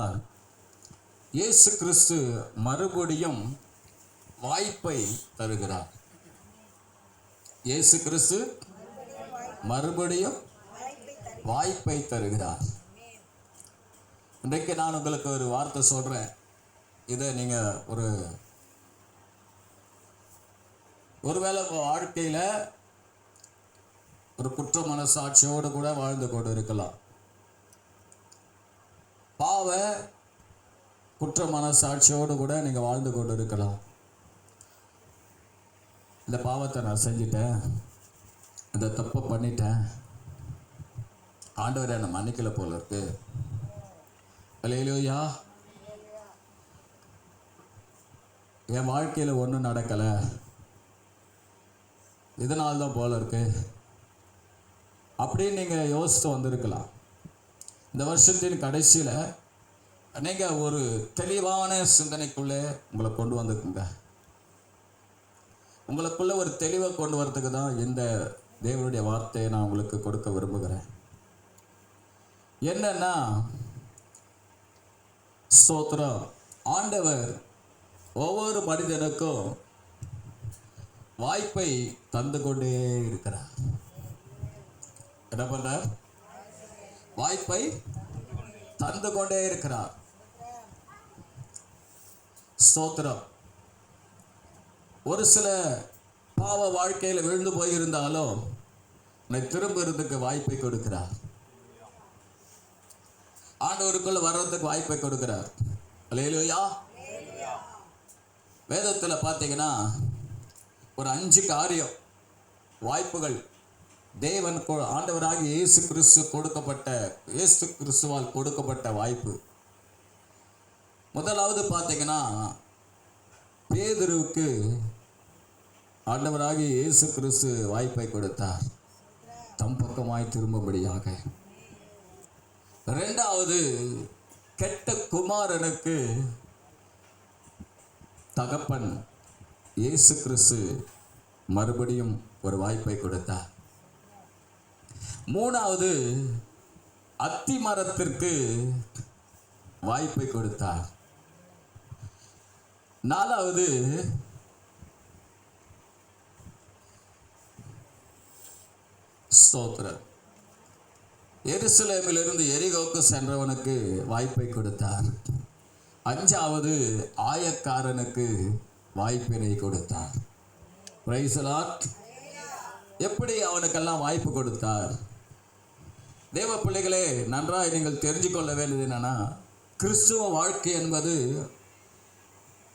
சொல்லுகிறார், இயேசு கிறிஸ்து மறுபடியும் வாய்ப்பை தருகிறார். இயேசு கிறிஸ்து மறுபடியும் வாய்ப்பை தருகிறார். இன்றைக்கு நான் உங்களுக்கு ஒரு வார்த்தை சொல்றேன். இதை நீங்க ஒருவேளை வாழ்க்கையில ஒரு குற்ற மனசாட்சியோடு கூட வாழ்ந்து கொண்டு இருக்கலாம். பாவ குற்ற மனசாட்சியோடு கூட நீங்க வாழ்ந்து கொண்டு இருக்கலாம். இந்த பாவத்தை நான் செஞ்சிட்டேன், இந்த தப்பை பண்ணிட்டேன், ஆண்டவர் என்னை மன்னிக்கல போல இருக்கு, அல்லேலூயா, என் வாழ்க்கையில் ஒன்றும் நடக்கலை, இதனால்தான் போல இருக்கு அப்படின்னு நீங்கள் யோசித்து வந்திருக்கலாம். இந்த வருஷத்தின் கடைசியில் நீங்கள் ஒரு தெளிவான சிந்தனைக்குள்ளே உங்களை கொண்டு வந்துக்குங்க. உங்களுக்குள்ள ஒரு தெளிவை கொண்டு வரதுக்கு தான் இந்த தேவனுடைய வார்த்தையை நான் உங்களுக்கு கொடுக்க விரும்புகிறேன். என்னன்னா, ஸ்தோத்திரம், ஆண்டவர் ஒவ்வொரு மனிதனுக்கும் வாய்ப்பை தந்து கொண்டே இருக்கிறார். என்ன பண்றார்? வாய்ப்பை தந்து கொண்டே இருக்கிறார். ஸ்தோத்திரம். ஒரு சில பாவ வாழ்க்கையில் விழுந்து போயிருந்தாலும் திரும்புறதுக்கு வாய்ப்பை கொடுக்கிறார். ஆண்டவருக்குள்ள வர்றதுக்கு வாய்ப்பை கொடுக்கிறார். அல்லேலூயா. வேதத்தில் பார்த்தீங்கன்னா ஒரு 5 காரியம் வாய்ப்புகள் தேவன் ஆண்டவராகிய இயேசு கிறிஸ்துவால் கொடுக்கப்பட்ட வாய்ப்பு. முதலாவது பார்த்தீங்கன்னா, பேதுருவுக்கு ஆண்டவராகிய இயேசு கிறிஸ்து வாய்ப்பை கொடுத்தார் தம் பக்கமாய் திரும்பும்படியாக. இரண்டாவது, கெட்ட குமாரனுக்கு தகப்பன் இயேசு கிறிஸ்து மறுபடியும் ஒரு வாய்ப்பை கொடுத்தார். மூணாவது, அத்தி மரத்திற்கு வாய்ப்பை கொடுத்தார். நாலாவது, ஸ்தோத்திரம், எருசலேமிலிருந்து எரிகோக்கு சென்றவனுக்கு வாய்ப்பை கொடுத்தார். அஞ்சாவது, ஆயக்காரனுக்கு வாய்ப்பினை கொடுத்தார். Praise the Lord. எப்படி அவனுக்கெல்லாம் வாய்ப்பு கொடுத்தார்? தேவ பிள்ளைகளே, நன்றாக நீங்கள் தெரிஞ்சு கொள்ள வேண்டியது என்னன்னா, கிறிஸ்துவ வாழ்க்கை என்பது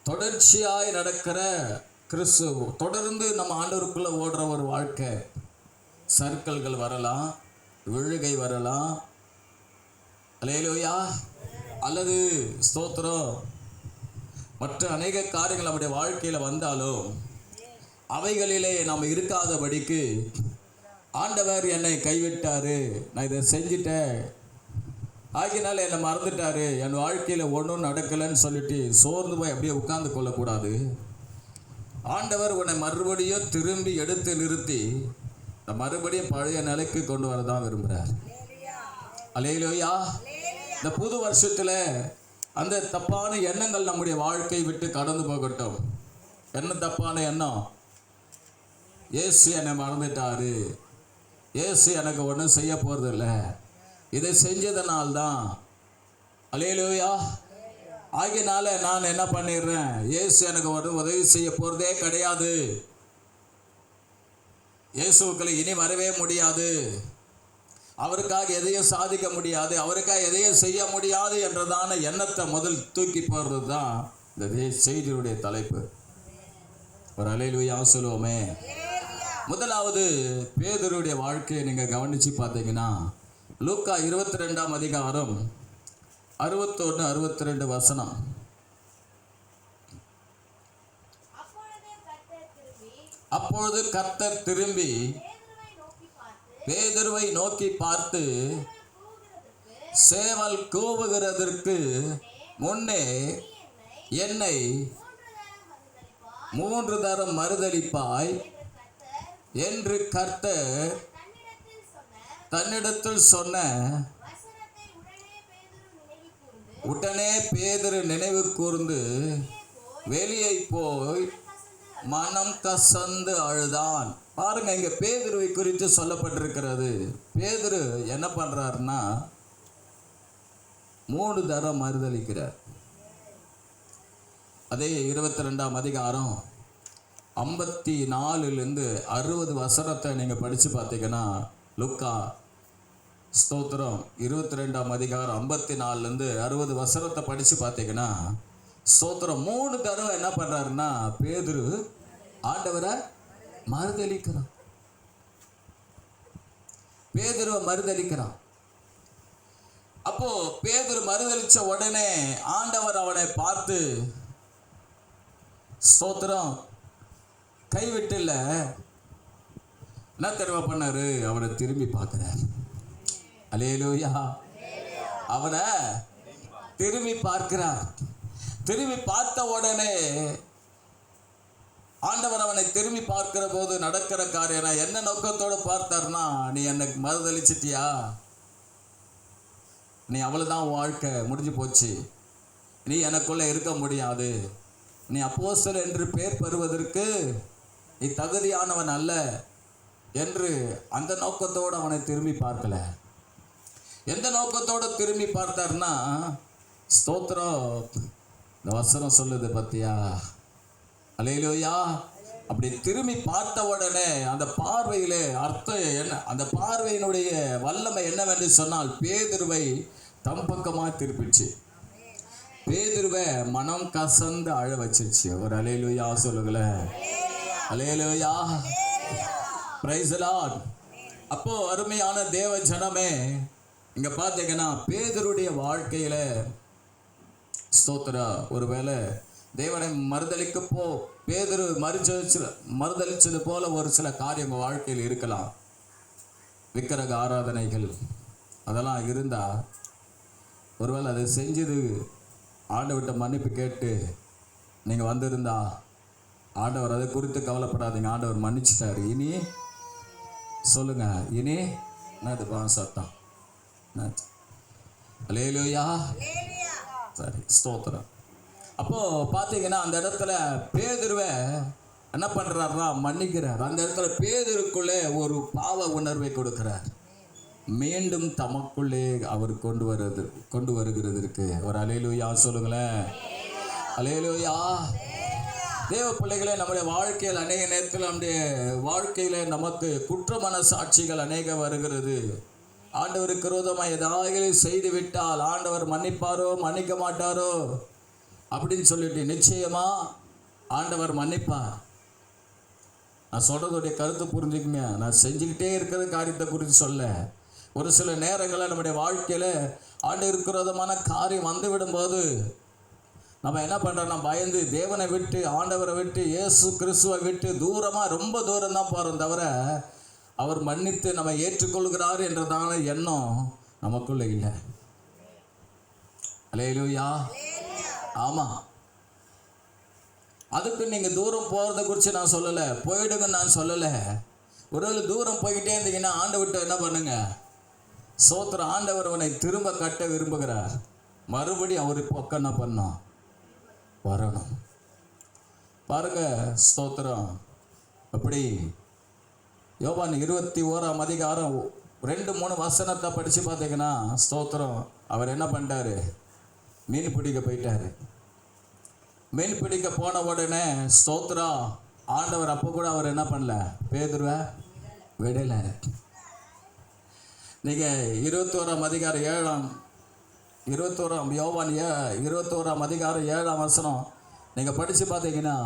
தொடர்ச்சியாய் நடக்கிற தொடர்ந்து நம்ம ஆண்டவருக்குள்ள ஓடுற ஒரு வாழ்க்கை. சர்க்கல்கள் வரலாம், விழுகை வரலாம், அல்லேலூயா, அல்லது ஸ்தோத்திரம், மற்ற அநேக காரியங்கள் நம்முடைய வாழ்க்கையில் வந்தாலும் அவைகளிலே நாம் இருக்காதபடிக்கு ஆண்டவர் என்னை கைவிட்டாரு, நான் இதை செஞ்சிட்டேன், ஆகினால என்னை மறந்துட்டாரு, என் வாழ்க்கையில் ஒன்றும் நடக்கலைன்னு சொல்லிட்டு சோர்ந்து போய் அப்படியே உட்கார்ந்து கொள்ளக்கூடாது. ஆண்டவர் உன்னை மறுபடியும் திரும்பி எடுத்து நிறுத்தி மறுபடியும் பழைய நிலைக்கு கொண்டு வரதான் விரும்புகிறார். அல்லேலூயா. இந்த புது வருஷத்தில் அந்த தப்பான எண்ணங்கள் நம்முடைய வாழ்க்கையை விட்டு கடந்து போகட்டும். என்ன தப்பான எண்ணம்? இயேசு என்னை மறந்துட்டாரு, இயேசு எனக்கு ஒன்றும் செய்ய போகிறதில்ல, இதை செஞ்சதுனால்தான், அல்லேலூயா, ஆகினால நான் என்ன பண்ணிடுறேன், இயேசு எனக்கு ஒன்றும் உதவி செய்ய போகிறதே கிடையாது, இயேசுக்குள்ள இனி வரவே முடியாது, அவருக்காக எதையும் சாதிக்க முடியாது, அவருக்காக எதையும் செய்ய முடியாது என்றதான எண்ணத்தை முதல் தூக்கி போடுறது தான் இந்த செய்தியுடைய தலைப்பு. ஒரு அல்லேலூயா சொல்லுவோமே. முதலாவது, பேதுருடைய வாழ்க்கையை நீங்கள் கவனித்து பார்த்தீங்கன்னா, லூக்கா 22ஆம் அதிகாரம் 61, 62 வசனம். அப்பொழுது கர்த்தர் திரும்பி பேதுருவை நோக்கி பார்த்து, சேவல் கூவுகிறதற்கு முன்னே என்னை 3 தரம் மறுதலிப்பாய் என்று கர்த்தர் தன்னிடத்தில் சொன்ன உடனே பேதுரு நினைவு கூர்ந்து வெளியே போய் மனம் கசந்து அழுதான். பாருங்க, இங்க பேதுருவை குறித்து சொல்லப்பட்டிருக்கிறது. பேதுரு என்ன பண்றாருன்னா 3 தரம் மறுதலிக்கிறார். அதே 22ஆம் அதிகாரம் 54லிருந்து 60 வசனத்தை நீங்க படிச்சு பார்த்தீங்கன்னா, லுக்கா ஸ்தோத்திரம் 22ஆம் அதிகாரம் 54லேருந்து 60 வசனத்தை படிச்சு பார்த்தீங்கன்னா, ஸ்தோத்திரம் 3 தடவை என்ன பண்றாருன்னா பேதுரு ஆண்டவரை மறுதலிக்கிறான். பேதுருவை மறுதலிக்கிறான். அப்போ பேதுரு மறுதலிச்ச உடனே ஆண்டவர் அவனை பார்த்து ஸ்தோத்திரம் கைவிட்டுல என்ன தெரியுமா பண்ணாரு? அவனை திரும்பி பார்க்கிறார். அல்லேலூயா. அவனை திரும்பி பார்க்கிறார். திரும்பி பார்த்த உடனே ஆண்டவர் அவனை திரும்பி பார்க்கிற போது நடக்கிற காரியம் என்ன நோக்கத்தோடு பார்த்தார்னா, நீ என்னை மறுதலிச்சிட்டியா, நீ அவ்வளவுதான், வாழ்க்கை முடிஞ்சு போச்சு, நீ எனக்குள்ள இருக்க முடியாது, நீ அப்போஸ்தலன் என்று பெயர் பெறுவதற்கு நீ தகுதியானவன் அல்ல என்று அந்த நோக்கத்தோடு அவனை திரும்பி பார்க்கல. எந்த நோக்கத்தோடு திரும்பி பார்த்தார்னா, ஸ்தோத்திரம் இந்த வசனம் சொல்லுது பத்தியா, அல்லேலூயா. அப்படி திரும்பி பார்த்த உடனே அந்த பார்வையிலே அர்த்தம் என்ன, அந்த பார்வையினுடைய வல்லமை என்னவென்று சொன்னால் பேதுருவை தம் பக்கமாக திருப்பிச்சு. பேதுருவை மனம் கசந்து அழ வச்சிருச்சு. ஒரு அல்லேலூயா சொல்லுங்களேன். அல்லேலூயா, பிரைஸ் தி லார்ட். அப்போ அருமையான தேவ ஜனமே, இங்க பார்த்தீங்கன்னா பேதுருடைய வாழ்க்கையில ஸ்தோத்திரா ஒருவேளை தேவனை மறுதலிக்க பேதுரு மறுதலிச்சது போல ஒரு சில காரியம் வாழ்க்கையில் இருக்கலாம். விக்கிரக ஆராதனைகள் அதெல்லாம் இருந்தா ஒருவேளை அதை செஞ்சது ஆண்டவர்கிட்ட மன்னிப்பு கேட்டு நீங்க வந்திருந்தா, ஆண்டவர் அதை குறித்து கவலைப்படாதீங்க, ஆண்டவர் மன்னிச்சிட்டாரு. இனி சொல்லுங்க, இனி என்னது சத்தம்? அல்லேலூயா, சரி, ஸ்தோத்திரம். அப்போ பார்த்தீங்கன்னா அந்த இடத்துல பேதுருவை என்ன பண்றாருன்னா மன்னிக்கிறார். அந்த இடத்துல பேதுருக்குள்ளே ஒரு பாவ உணர்வை கொடுக்கிறார். மீண்டும் தமக்குள்ளே அவர் கொண்டு வருகிறதற்கு ஒரு அல்லேலூயா சொல்லுங்களேன். அல்லேலூயா. தேவ பிள்ளைகளே, நம்முடைய வாழ்க்கையில் அநேக நேரத்தில் நம்முடைய வாழ்க்கையில நமக்கு குற்ற மனசாட்சிகள் அநேக வருகிறது. ஆண்டவருக்கு விரோதமாக ஏதாவது செய்து விட்டால் ஆண்டவர் மன்னிப்பாரோ மன்னிக்க மாட்டாரோ அப்படின்னு சொல்லிட்டு, நிச்சயமா ஆண்டவர் மன்னிப்பார். நான் சொல்றதுடைய கருத்து புரிஞ்சுக்குங்க. நான் செஞ்சுக்கிட்டே இருக்கிற காரியத்தை குறித்து சொல்ல, ஒரு சில நேரங்களில் நம்முடைய வாழ்க்கையில ஆண்டவருக்கு விரோதமான காரியம் வந்து விடும்போது நம்ம என்ன பண்றோம்? நம்ம பயந்து தேவனை விட்டு, ஆண்டவரை விட்டு, இயேசு கிறிஸ்துவை விட்டு தூரமா, ரொம்ப தூரம் தான் போறோம் தவிர அவர் மன்னித்து நம்ம ஏற்றுக்கொள்கிறார் என்றதான எண்ணம் நமக்குள்ள இல்லை. அல்லேலூயா. ஆமா, அதுக்கு நீங்க தூரம் போறதை குறித்து நான் சொல்லலை, போயிடுங்கன்னு நான் சொல்லலை. ஒருவேளை தூரம் போய்கிட்டே இருந்தீங்கன்னா ஆண்டவர்கிட்ட என்ன பண்ணுங்க? ஸ்தோத்திரம், ஆண்டவர் அவனை திரும்ப கட்ட விரும்புகிறார். மறுபடியும் அவரு பக்கம் என்ன பண்ணோம்? வரணும். பாருங்க, ஸ்தோத்திரம். அப்படி யோவான் 21ஆம் அதிகாரம் 2-3 வசனத்தை படிச்சு பார்த்தீங்கன்னா, ஸ்தோத்திரம், அவர் என்ன பண்ணிட்டாரு? மீன் பிடிக்க போயிட்டாரு. மீன் பிடிக்க போன உடனே ஸ்தோத்திரம், ஆண்டவர் அப்போ கூட அவர் என்ன பண்ணல? பேதுருவை விடல. நீங்க 21ஆம் அதிகாரம் 7 யோவான் 21ஆம் அதிகாரம் 7ஆம் வசனம் நீங்க படிச்சு பார்த்தீங்கன்னா,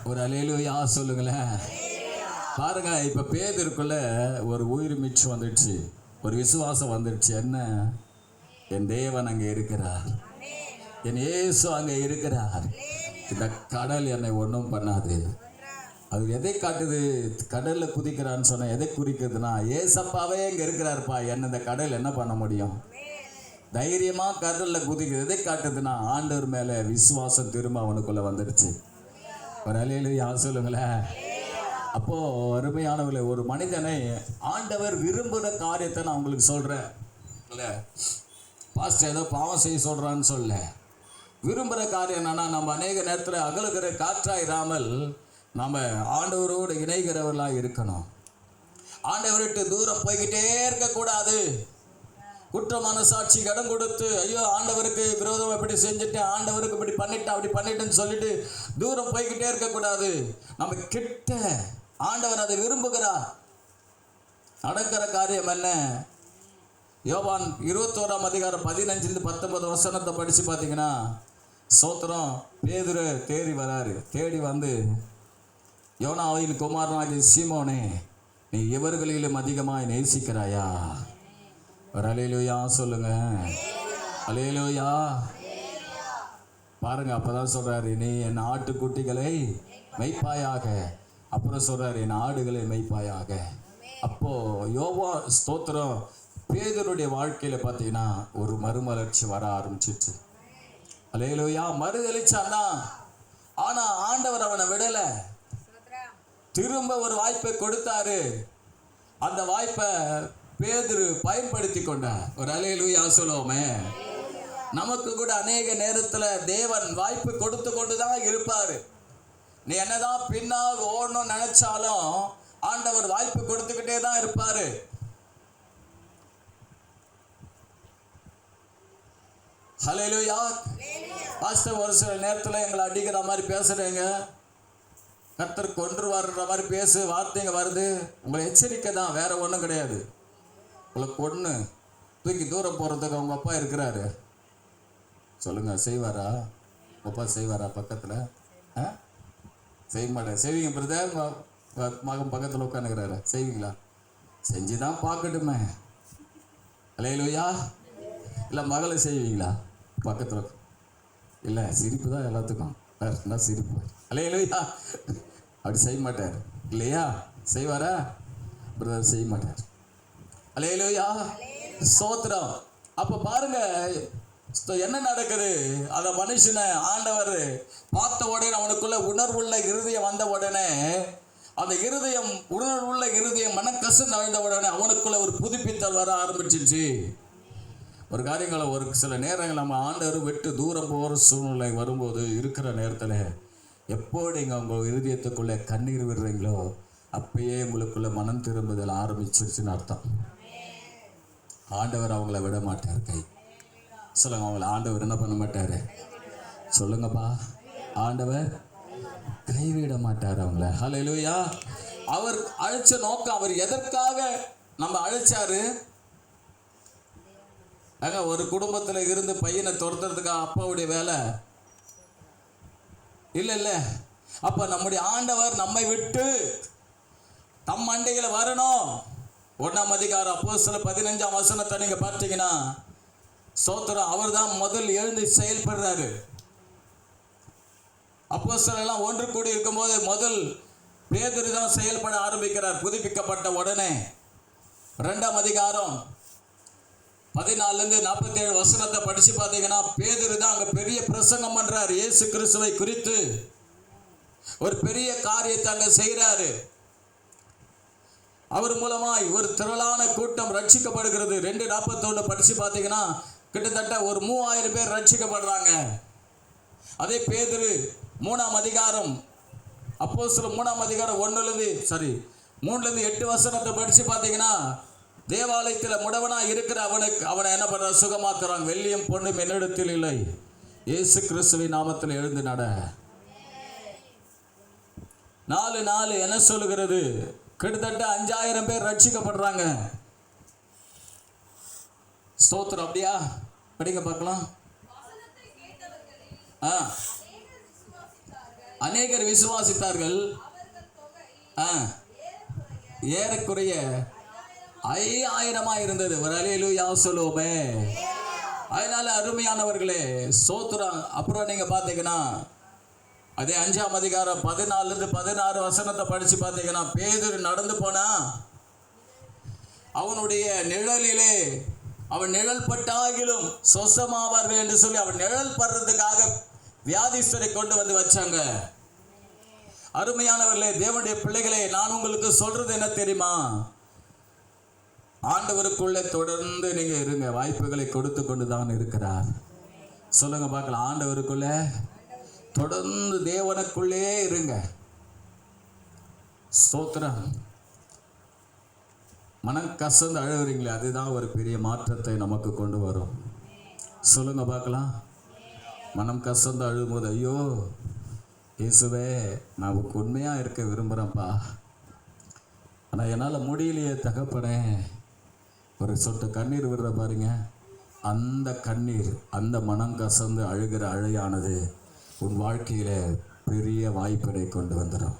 ஒரு அல்லேலூயா சொல்லுங்களேன். பாருங்க, இப்ப பேதுருக்குள்ள ஒரு உயிர் மீட்சி வந்துடுச்சு, ஒரு விசுவாசம் வந்துடுச்சு. என்ன? என் தேவன் அங்கே இருக்கிறார், என் இயேசு அங்கே இருக்கிறார். இந்த கடல் என்னை ஒன்றும் பண்ணாது. அது எதை காட்டுது? கடல்ல குதிக்கிறான்னு சொன்ன எதை குறிக்கிறதுனா, ஏசப்பாவே இங்க இருக்கிறாருப்பா, என்ன இந்த கடல் என்ன பண்ண முடியும்? தைரியமா கடல்ல குதிக்குது. எதை காட்டுதுன்னா ஆண்டவர் மேல விசுவாசம் திரும்ப அவனுக்குள்ள வந்துடுச்சு. ஒரு அல்லேலூயா சொல்லுங்களேன். அப்போ அருமையானவர்களே, ஒரு மனிதனை ஆண்டவர் விரும்புகிற காரியத்தை நான் உங்களுக்கு சொல்றேன். இல்லை பாஸ்டர் ஏதோ பாவம் செய்ய சொல்றான்னு சொல்ல, விரும்புகிற காரியம் என்னன்னா, நம்ம அநேக நேரத்தில் அகலுகிற காற்றாயிராமல் நம்ம ஆண்டவரோடு இணைகிறவர்களாக இருக்கணும். ஆண்டவர்கிட்ட தூரம் போய்கிட்டே இருக்கக்கூடாது. குற்ற மனசாட்சி கடன் கொடுத்து ஐயோ ஆண்டவருக்கு விரோதம் இப்படி செஞ்சுட்டேன், ஆண்டவருக்கு இப்படி பண்ணிட்டேன் அப்படி பண்ணிட்டேன்னு சொல்லிட்டு தூரம் போய்கிட்டே இருக்கக்கூடாது. நம்ம கிட்ட ஆண்டவர் அதை விரும்புகிறார். நடக்கிற காரியம் என்ன? யோவான் 21:15-19 படிச்சு பார்த்தீங்கன்னா, சோத்திரம், பேதுரு தேடி வந்து, யோனாவின் குமாரனாகிய சீமோனே, நீ இவர்களிலும் அதிகமாய் நேசிக்கிறாயா? ஒரு அல்லேலூயா சொல்லுங்க. அல்லேலூயா பாருங்க. அப்பதான் சொல்றாரு, நீ என் ஆட்டுக்குட்டிகளை மெய்ப்பாயாக. அப்புறம் சொல்றாரு, என் ஆடுகளை மெய்ப்பாயாக. அப்போ யோவா ஸ்தோத்திரம், பேதுருடைய வாழ்க்கையில பார்த்தீங்கன்னா ஒரு மறுமலர்ச்சி வர ஆரம்பிச்சிச்சு. அல்லேலூயா. மறுதளிச்சான்னா, ஆனா ஆண்டவர் அவனை விடல, திரும்ப ஒரு வாய்ப்பை கொடுத்தாரு. அந்த வாய்ப்பை பேதுரு பயன்படுத்தி கொண்டார். ஒரு அல்லேலூயா சொல்லுவோமே. நமக்கு கூட அநேக நேரத்துல தேவன் வாய்ப்பு கொடுத்து கொண்டுதான் இருப்பாரு. நீ என்னதான் பின்னால் ஓடணும்னு நினைச்சாலும் ஆண்டவர் வாய்ப்பு கொடுத்துக்கிட்டே தான் இருப்பாரு. ஹல்லேலூயா. பாஸ்டர், ஒரு சில நேரத்தில் எங்களை அடிக்கிற மாதிரி பேசுறீங்க, கர்த்தர் கொன்று வர்ற மாதிரி பேசு வார்த்தைங்க வருது. உங்களை எச்சரிக்கை தான், வேற ஒன்றும் கிடையாது. உங்களை கொன்று தூக்கி தூரம் போகிறதுக்கு அவங்க அப்பா இருக்கிறாரு. சொல்லுங்க, செய்வாரா? அப்பா செய்வாரா? பக்கத்தில் செய்ய மாட்டேன். செய்வீங்க பிரதர்? மகன் பக்கத்தில் உட்காந்துக்கிறாரு, செய்வீங்களா? செஞ்சுதான் பார்க்கட்டுமே. அல்லேலூயா. இல்லை மகளை செய்வீங்களா? பக்கத்தில் இல்லை, சிரிப்பு தான் எல்லாத்துக்கும். வேறு சிரிப்பு. அல்லேலூயா. அப்படி செய்ய மாட்டார் இல்லையா? செய்வாரா? பிரதர் செய்ய மாட்டார். அல்லேலூயா. ஸ்தோத்திரம். அப்போ பாருங்க என்ன நடக்குது. அந்த மனுஷனை ஆண்டவர் பார்த்த உடனே, அவனுக்குள்ள உணர்வுள்ள இருதயம் வந்த உடனே, அந்த இருதயம் உணர்வுள்ள இருதயம் மனக்கசந்து அழிந்த உடனே அவனுக்குள்ள ஒரு புதுப்பித்தல் வர ஆரம்பிச்சிருச்சு. ஒரு காரியங்களை ஒரு சில நேரங்கள் நம்ம ஆண்டவர் விட்டு தூரம் போகிற சூழ்நிலை வரும்போது இருக்கிற நேரத்தில் எப்போ நீங்கள் உங்கள் இருதயத்துக்குள்ளே கண்ணீர் விடுறீங்களோ அப்பயே உங்களுக்குள்ள மனம் திரும்புதல் ஆரம்பிச்சிருச்சுன்னு அர்த்தம். ஆண்டவர் அவங்கள விட மாட்டார். கை சொல்லுங்க, அவங்கள ஆண்டவர் என்ன பண்ண மாட்டார்? சொல்லுங்கப்பா, ஆண்டவர் கைவிட மாட்டார் அவங்கள. ஹல்லேலூயா. அவர் அழைச்ச நோக்கம், அவர் எதற்காக நம்ம அழைச்சாரு? ஒரு குடும்பத்தில் இருந்து பையனை துரத்துறதுக்கு அப்பாவுடைய வேலை இல்ல. அப்ப நம்முடைய ஆண்டவர் நம்மை விட்டு தம் அண்டையில வரணும். 1ஆம் அதிகாரம் அப்போஸ்தலர் 15ஆம் வசனத்தை நீங்க பார்த்தீங்கன்னா, ஸ்தோத்திரம், அவர் தான் முதல் எழுந்து செயல்படுறாரு. அப்போஸ்தலர் எல்லாம் ஒன்று கூடி இருக்கும்போது முதல் பேதுரு தான் செயல்பட ஆரம்பிக்கிறார். புதுப்பிக்கப்பட்ட உடனே 2ஆம் அதிகாரம் 14-47 வசனத்தை படிச்சு பார்த்தீங்கன்னா, பேதுரு தான் அங்க பெரிய பிரசங்கம் பண்றாரு. இயேசு கிறிஸ்துவை குறித்து ஒரு பெரிய காரியத்தை அங்க செய்யறாரு. அவர் மூலமாய் ஒரு திரளான கூட்டம் ரட்சிக்கப்படுகிறது. 2:41 படிச்சு பார்த்தீங்கன்னா, கிட்டத்தட்ட ஒரு 3000 பேர் ரட்சிக்கப்படுறாங்க. அதே பேதுரு 3ஆம் அதிகாரம் அப்போஸ்தலர் 3ஆம் அதிகாரம் 3-8 வசனத்தை படிச்சு பார்த்தீங்கன்னா, தேவாலயத்தில் முடவனா இருக்கிற அவனை என்ன பண்ற? சுகமாக்குறாங்க. வெள்ளியும் பொண்ணும் என்னிடத்தில் இல்லை, இயேசு கிறிஸ்துவின் நாமத்தில் எழுந்து நட. 4 என்ன சொல்லுகிறது? கிட்டத்தட்ட 5000 பேர் ரட்சிக்கப்படுறாங்க. ஸ்தோத்திரம். அப்படியா? படிங்க பார்க்கலாம். அநேகர் விசுவாசித்தார்கள். ஏறக்குறைய 5000 இருந்தது. ஒரு அல்லேலூயா சொல்லுவோமே. அதனால அருமையானவர்களே, ஸ்தோத்திரம். அப்புறம் நீங்க பார்த்தீங்கன்னா, அதே 5ஆம் அதிகாரம் 14-16 வசனத்தை படிச்சு பார்த்தீங்கன்னா, பேதுரு நடந்து போனா அவனுடைய நிழலிலே அவன் நிழல் பட்டாகிலும் சொசமாவார்கள் என்று சொல்லி அவன் நிழல் படுறதுக்காக வியாதிஸ்தரை கொண்டு வந்து வச்சாங்க. அருமையானவர்களே, தேவனுடைய பிள்ளைகளே, நான் உங்களுக்கு சொல்றது என்ன தெரியுமா? ஆண்டவருக்குள்ளே தொடர்ந்து நீங்க இருங்க. வாய்ப்புகளை கொடுத்து கொண்டு தான் இருக்கிறார். சொல்லுங்க பார்க்கலாம். ஆண்டவருக்குள்ளே தொடர்ந்து தேவனுக்குள்ளே இருங்க. ஸ்தோத்திரம். மனம் கசந்து அழுகுறீங்களே, அதுதான் ஒரு பெரிய மாற்றத்தை நமக்கு கொண்டு வரும். சொல்லுங்க பார்க்கலாம். மனம் கசந்து அழுகும்போது, ஐயோ இயேசுவே, நான் உண்மையாக இருக்க விரும்புகிறேன்ப்பா, ஆனால் என்னால் முடியலையே தகப்பனே. ஒரு சொட்டு கண்ணீர் விடுற பாருங்க, அந்த கண்ணீர், அந்த மனம் கசந்து அழுகிற அழையானது உன் வாழ்க்கையில் பெரிய வாய்ப்பினை கொண்டு வந்துடும்.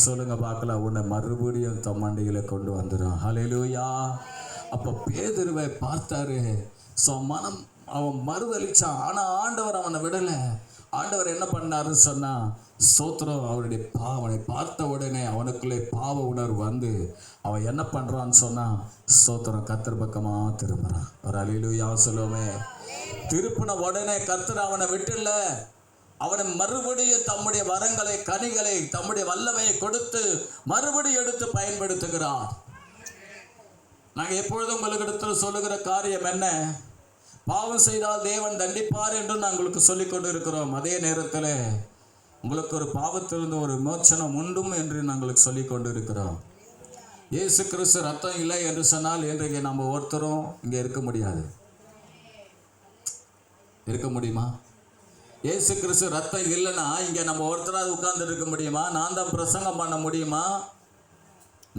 சொல்லுங்க பார்க்கலாம். உன்னை மறுபடியும் தம்மண்டிகளை கொண்டு வந்துடும். ஹல்லேலூயா. அப்போ பேதுருவை பார்த்தாரு. மனம் அவன் மறுதளிச்சான். ஆனால் ஆண்டவர் அவனை விடலை. ஆண்டவர் என்ன பண்ணாருன்னு சொன்னால், ஸ்தோத்திரம், அவனை பார்த்த உடனே அவனுக்குள்ளே பாவ உணர்வு வந்து அவன் என்ன பண்ணுறான்னு சொன்னால், ஸ்தோத்திரம், கர்த்தர் பக்கமாக திரும்புகிறான். ஒரு அல்லேலூயா சொல்லுவோமே. திருப்பின உடனே கர்த்தர் அவனை விட்டுல, அவனை மறுபடியும் தம்முடைய வரங்களை, கனிகளை, தம்முடைய வல்லமையை கொடுத்து மறுபடியும் எடுத்து பயன்படுத்துகிறார். நாங்கள் எப்பொழுதும் உங்களுக்கு இடத்துல சொல்லுகிற காரியம் என்ன? பாவம் செய்தால் தேவன் தண்டிப்பார் என்று நான் உங்களுக்கு சொல்லிக் கொண்டு இருக்கிறோம். அதே நேரத்தில் உங்களுக்கு ஒரு பாவத்திலிருந்து ஒரு விமோச்சனம் உண்டும் என்று நாங்களுக்கு சொல்லிக் கொண்டு இருக்கிறோம். இயேசு கிறிஸ்து ரத்தம் இல்லை என்று சொன்னால் இன்றைக்கு நம்ம ஒருத்தரும் இங்கே இருக்க முடியாது. இருக்க முடியுமா? இயேசு கிறிஸ்து ரத்தம் இல்லைன்னா இங்கே நம்ம ஒருத்தராக உட்கார்ந்து இருக்க முடியுமா? நான் தான் பிரசங்கம் பண்ண முடியுமா?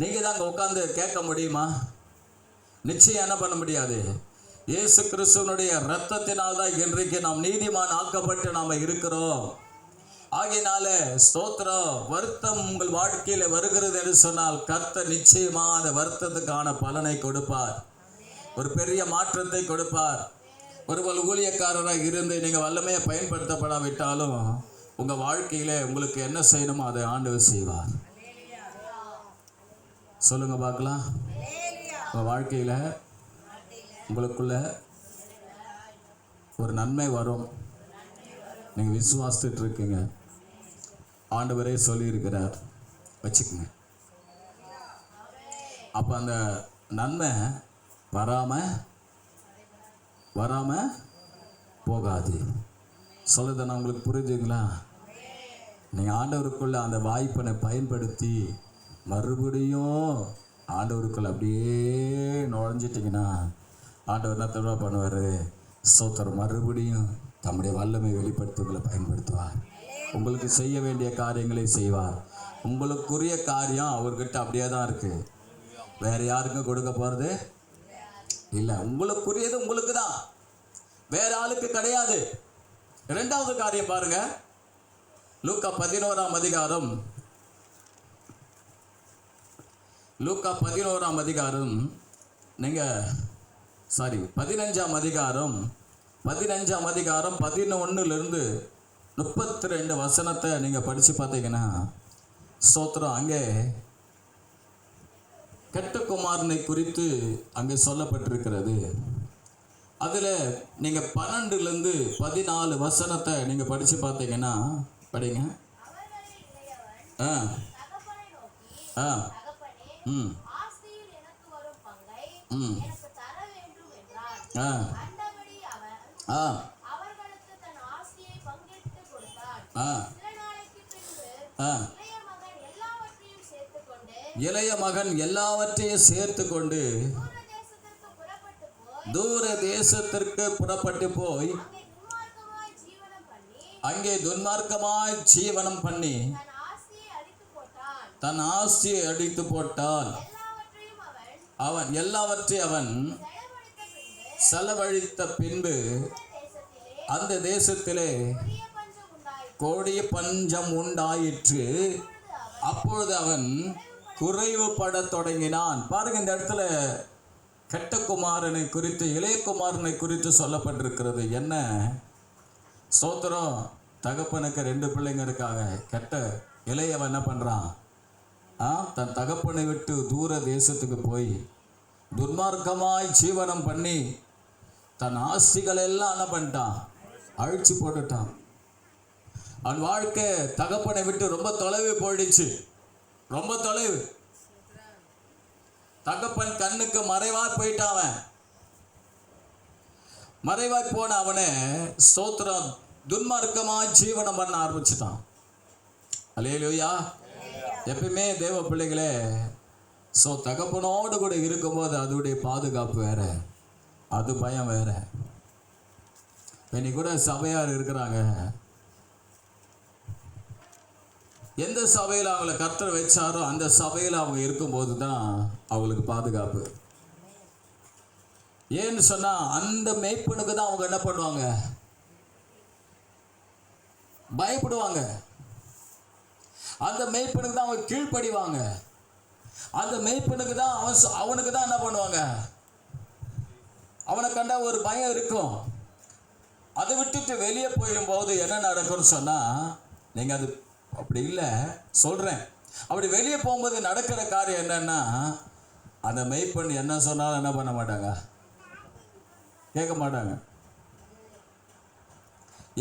நீங்கள் தான் அங்கே உட்கார்ந்து கேட்க முடியுமா? நிச்சயம் என்ன பண்ண முடியாது. இயேசு கிறிஸ்துவனுடைய இரத்தத்தினால் தான் இன்றைக்கு நாம் நீதிமான் ஆக்கப்பட்டு நாம் இருக்கிறோம். ஆகையினால ஸ்தோத்திரம். வருத்தம் உங்கள் வாழ்க்கையில் வருகிறது என்று சொன்னால் கர்த்தர் நிச்சயமாக அந்த வருத்தத்துக்கான பலனை கொடுப்பார். ஒரு பெரிய மாற்றத்தை கொடுப்பார். ஒருவர் ஊழியக்காரராக இருந்து நீங்கள் வல்லமையை பயன்படுத்தப்படாவிட்டாலும் உங்கள் வாழ்க்கையில் உங்களுக்கு என்ன செய்யணுமோ அதை ஆண்டவர் செய்வார். சொல்லுங்க பார்க்கலாம். உங்கள் வாழ்க்கையில் உங்களுக்குள்ள ஒரு நன்மை வரும். நீங்கள் விசுவாசித்துட்டு இருக்கீங்க. ஆண்டவரே சொல்லியிருக்கிறார், வச்சுக்கோங்க. அப்போ அந்த நன்மை வராமல் போகாது. சொல்லுது நான் உங்களுக்கு புரிஞ்சுங்களா? நீங்கள் ஆண்டவருக்குள்ள அந்த வாய்ப்பை பயன்படுத்தி மறுபடியும் ஆண்டவருக்குள்ள அப்படியே நுழைஞ்சிட்டிங்கன்னா ஆண்டவர் என்ன தடவை பண்ணுவார்? ஸ்தோத்திரம், மறுபடியும் தம்முடைய வல்லமை வெளிப்படுத்துவங்களை பயன்படுத்துவார். உங்களுக்கு செய்ய வேண்டிய காரியங்களை செய்வார். உங்களுக்குரிய காரியம் அவர்கிட்ட அப்படியே தான் இருக்குது. வேறு யாருக்கும் கொடுக்க போகிறது இல்லை. உங்களுக்குரியது உங்களுக்கு தான், வேற ஆளுக்கு கிடையாது. இரண்டாவது காரியம் பாருங்க. லூக்கா 11ஆம் அதிகாரம், லூக்கா 11ஆம் அதிகாரம், 15ஆம் அதிகாரம் 11லிருந்து 32 வசனத்தை நீங்கள் படித்து பார்த்தீங்கன்னா, ஸ்தோத்திரம், அங்கே கெட்ட குமாரனை குறித்து அங்கே சொல்லப்பட்டிருக்கிறது. அதில் நீங்கள் 12லேருந்து 14 வசனத்தை நீங்கள் படித்து பார்த்தீங்கன்னா, படிங்க. இளைய மகன் எல்லாவற்றையும் சேர்த்து கொண்டு தூர தேசத்திற்கு புறப்பட்டு போய் அங்கே துன்மார்க்கமாய் ஜீவனம் பண்ணி தன் ஆஸ்தியை அடித்து போட்டான். அவன் எல்லாவற்றையும் அவன் செலவழித்த பின்பு அந்த தேசத்திலே கொடிய பஞ்சம் உண்டாயிற்று. அப்பொழுது அவன் குறைவுபட தொடங்கினான். பாருங்க, இந்த இடத்துல கெட்ட குமாரனை குறித்து, இளைய குமாரனை குறித்து சொல்லப்பட்டிருக்கிறது. என்ன ஸ்தோத்திரம், தகப்பனுக்கு 2 பிள்ளைங்க இருக்காங்க. கெட்ட இளையவன் என்ன பண்ணுறான்? தன் தகப்பனை விட்டு தூர தேசத்துக்கு போய் துன்மார்க்கமாய் ஜீவனம் பண்ணி தன் ஆஸ்திகள் எல்லாம் என்ன பண்ணிட்டான்? அழிச்சு போட்டுட்டான். அவன் வாழ்க்கை தகப்பனை விட்டு ரொம்ப தொலைவு போயிடுச்சு, ரொம்ப தொலைவு. தகப்பன் கண்ணுக்கு மறைவாய் போயிட்டான். அவன் மறைவாய் போன அவனை ஸ்தோத்திரம் துன்மார்க்கமா ஜீவனம் பண்ண ஆரம்பிச்சுட்டான். அல்லேலூயா. எப்பயுமே தேவ பிள்ளைகளே, தகப்பனோடு கூட இருக்கும்போது அதோடைய பாதுகாப்பு வேற, அது பயம் வேற. இன்னைக்கு கூட சபையார் இருக்கிறாங்க, எந்த சபையில் அவங்கள கர்த்தர் வச்சாரோ அந்த சபையில் அவங்க இருக்கும்போது தான் அவங்களுக்கு பாதுகாப்பு. ஏன்னு சொன்னா அந்த மேய்ப்பனுக்கு தான் அவங்க என்ன பண்ணுவாங்க? பயப்படுவாங்க. அந்த மேய்ப்பனுக்கு தான் அவங்க கீழ்ப்படிவாங்க. அந்த மேய்ப்பனுக்கு தான் அவனுக்கு தான் என்ன பண்ணுவாங்க? அவனை கண்டா ஒரு பயம் இருக்கும். அதை விட்டுட்டு வெளியே போயிடும்போது என்ன நடக்கும்னு சொன்னா, நீங்க அது அப்படி இல்லை சொல்றேன், அப்படி வெளியே போகும்போது நடக்கிற காரியம் என்னன்னா, அந்த மெய்ப்பெண் என்ன சொன்னாலும் என்ன பண்ண மாட்டாங்க, கேட்க மாட்டாங்க.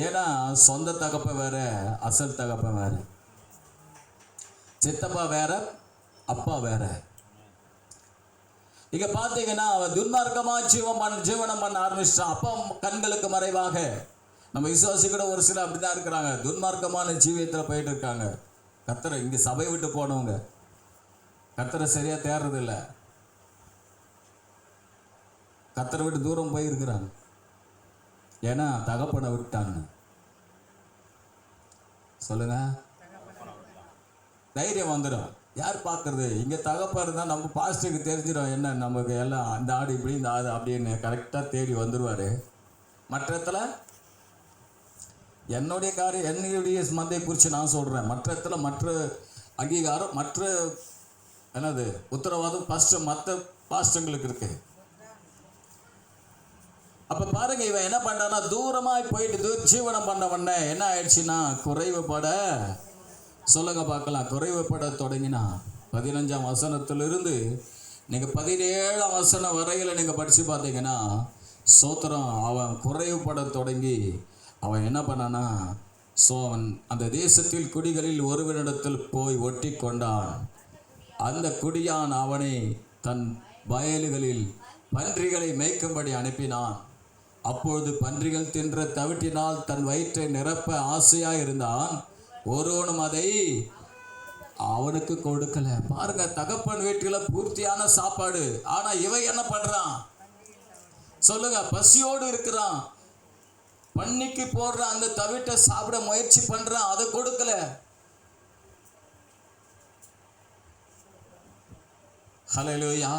ஏன்னா சொந்த தகப்பன் வேற, அசல் தகப்பன் வேற. சித்தப்பா வேற, அப்பா வேற. இங்க பாத்தீங்கன்னா அவன் துன்மார்க்கமா ஜீவனம் பண்ண ஆரம்பிச்சிட்டான். அப்பா கண்களுக்கு மறைவாக. நம்ம விசுவாசி கூட ஒரு சில அப்படிதான் இருக்கிறாங்க, துன்மார்க்கமான ஜீவியத்தில் போயிட்டு இருக்காங்க. கர்த்தரை இங்க சபை விட்டு போனவங்க கர்த்தரை சரியா தேர்றது இல்லை, கர்த்தரை விட்டு தூரம் போயிருக்கிறாங்க. ஏன்னா தகப்பனை விட்டாங்க. சொல்லுங்க, தைரியம் வந்துடும். யார் பார்க்கறது? இங்கே தகப்பா இருந்தால் நம்ம பாஸ்டருக்கு தெரிஞ்சிடும், என்ன நமக்கு எல்லாம் அந்த ஆடு இப்படி இந்த ஆடு அப்படின்னு கரெக்டாக தேடி வந்துடுவார். மற்ற இடத்துல என்னுடைய காரியம், என்னுடைய மந்தையை குறித்து நான் சொல்கிறேன். மற்ற இடத்துல மற்ற அங்கீகாரம், மற்ற என்னது உத்தரவாதம் மற்ற பாஸ்டங்களுக்கு இருக்கு. அப்போ பாருங்க, இவன் என்ன பண்ணான்னா தூரமாக போயிட்டு ஜீவனம் பண்ண உடனே என்ன ஆயிடுச்சுன்னா குறைவுபட, சொல்லுங்க பார்க்கலாம், குறைவுபட தொடங்கினா. 15ஆம் வசனத்திலிருந்து நீங்கள் 17ஆம் வசனம் வரையில் நீங்கள் படித்து பார்த்தீங்கன்னா சோத்திரம் அவன் குறைவுபட தொடங்கி அவன் என்ன பண்ணானா, அவன் அந்த தேசத்தில் குடிகளில் ஒருவனிடத்தில் போய் ஒட்டி கொண்டான். அந்த குடியான் அவனை தன் வயல்களில் பன்றிகளை மேய்க்கும்படி அனுப்பினான். அப்பொழுது பன்றிகள் தின்ற தவிட்டினால் தன் வயிற்றை நிரப்ப ஆசையாக இருந்தான். ஒருவனும் அதை அவனுக்கு கொடுக்கல. பாருங்க, தகப்பன் வீட்டில் பூர்த்தியான சாப்பாடு, ஆனா இவன் என்ன பண்றான்? சொல்லுங்க, பசியோடு இருக்கிறான். பன்னிக்கு போடுற அந்த தவிட்டை சாப்பிட முயற்சி பண்றான், அதை கொடுக்கல. ஹல்லேலூயா,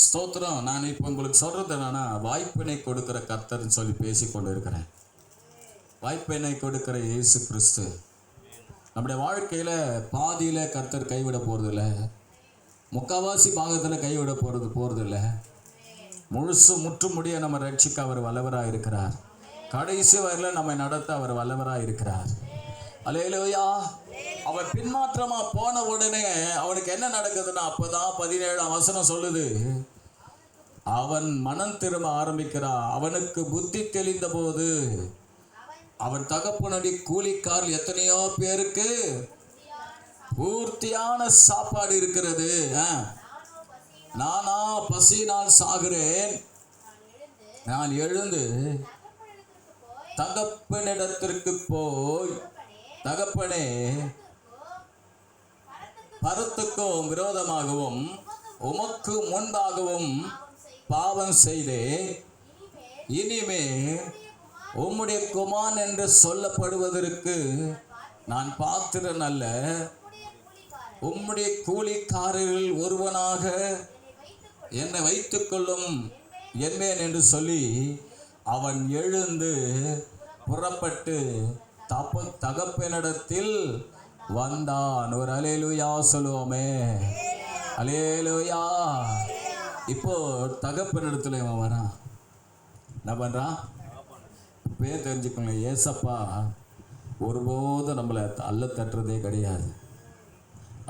ஸ்தோத்திரம். நான் இப்போ உங்களுக்கு சொல்றது என்னன்னா, வாய்ப்பினை கொடுக்கிற கர்த்தர்னு சொல்லி பேசிக்கொண்டு இருக்கிறேன். வாய்ப்பினை கொடுக்கிற இயேசு கிறிஸ்து நம்முடைய வாழ்க்கையில பாதியில கர்த்தர் கைவிட போறதில்லை, முக்காவாசி பாகத்தில் கைவிட போறதில்லை. முழுசு முற்றுமுடிய நம்ம ரட்சிக்க அவர் வல்லவராக இருக்கிறார். கடைசி வரையில நம்மை நடத்த அவர் வல்லவராக இருக்கிறார். அல்லேலூயா. அவன் பின்மாற்றமா போன உடனே அவனுக்கு என்ன நடக்குதுன்னா, அப்பதான் 17ஆம் வசனம் சொல்லுது, அவன் மனம் திரும்ப ஆரம்பிக்கிறான். அவனுக்கு புத்தி தெளிந்த போது அவன் தகப்பனுடைய கூலிக்காரர் எத்தனையோ பேருக்கு பூர்த்தியான சாப்பாடு இருக்கிறது. நானா பசியினால் சாகிறேன், நான் எழுந்து தகப்பனிடத்திற்கு போய், தகப்பனே, பரத்துக்கும் விரோதமாகவும் உமக்கு முன்பாகவும் பாவம் செய்தே, இனிமே உம்முடைய குமாரன் என்று சொல்லப்படுவதற்கு நான் பாத்திரன் அல்ல. உம்முடைய கூலிக்காரர்கள் ஒருவனாக என்னை வைத்துக்கொள்ளும் என்பேன் என்று சொல்லி அவன் எழுந்து புறப்பட்டு தகப்பனிடத்தில் வந்தான். ஒரு அல்லேலூயா சொல்லுவோமே, அல்லேலூயா. இப்போ தகப்பனிடத்தில் இவன் வரான். என்ன பண்றான்? பேர் தெரிஞ்சுக்கோங்க, ஏசப்பா ஒருபோதும் நம்மளை அல்ல தட்டுறதே கிடையாது.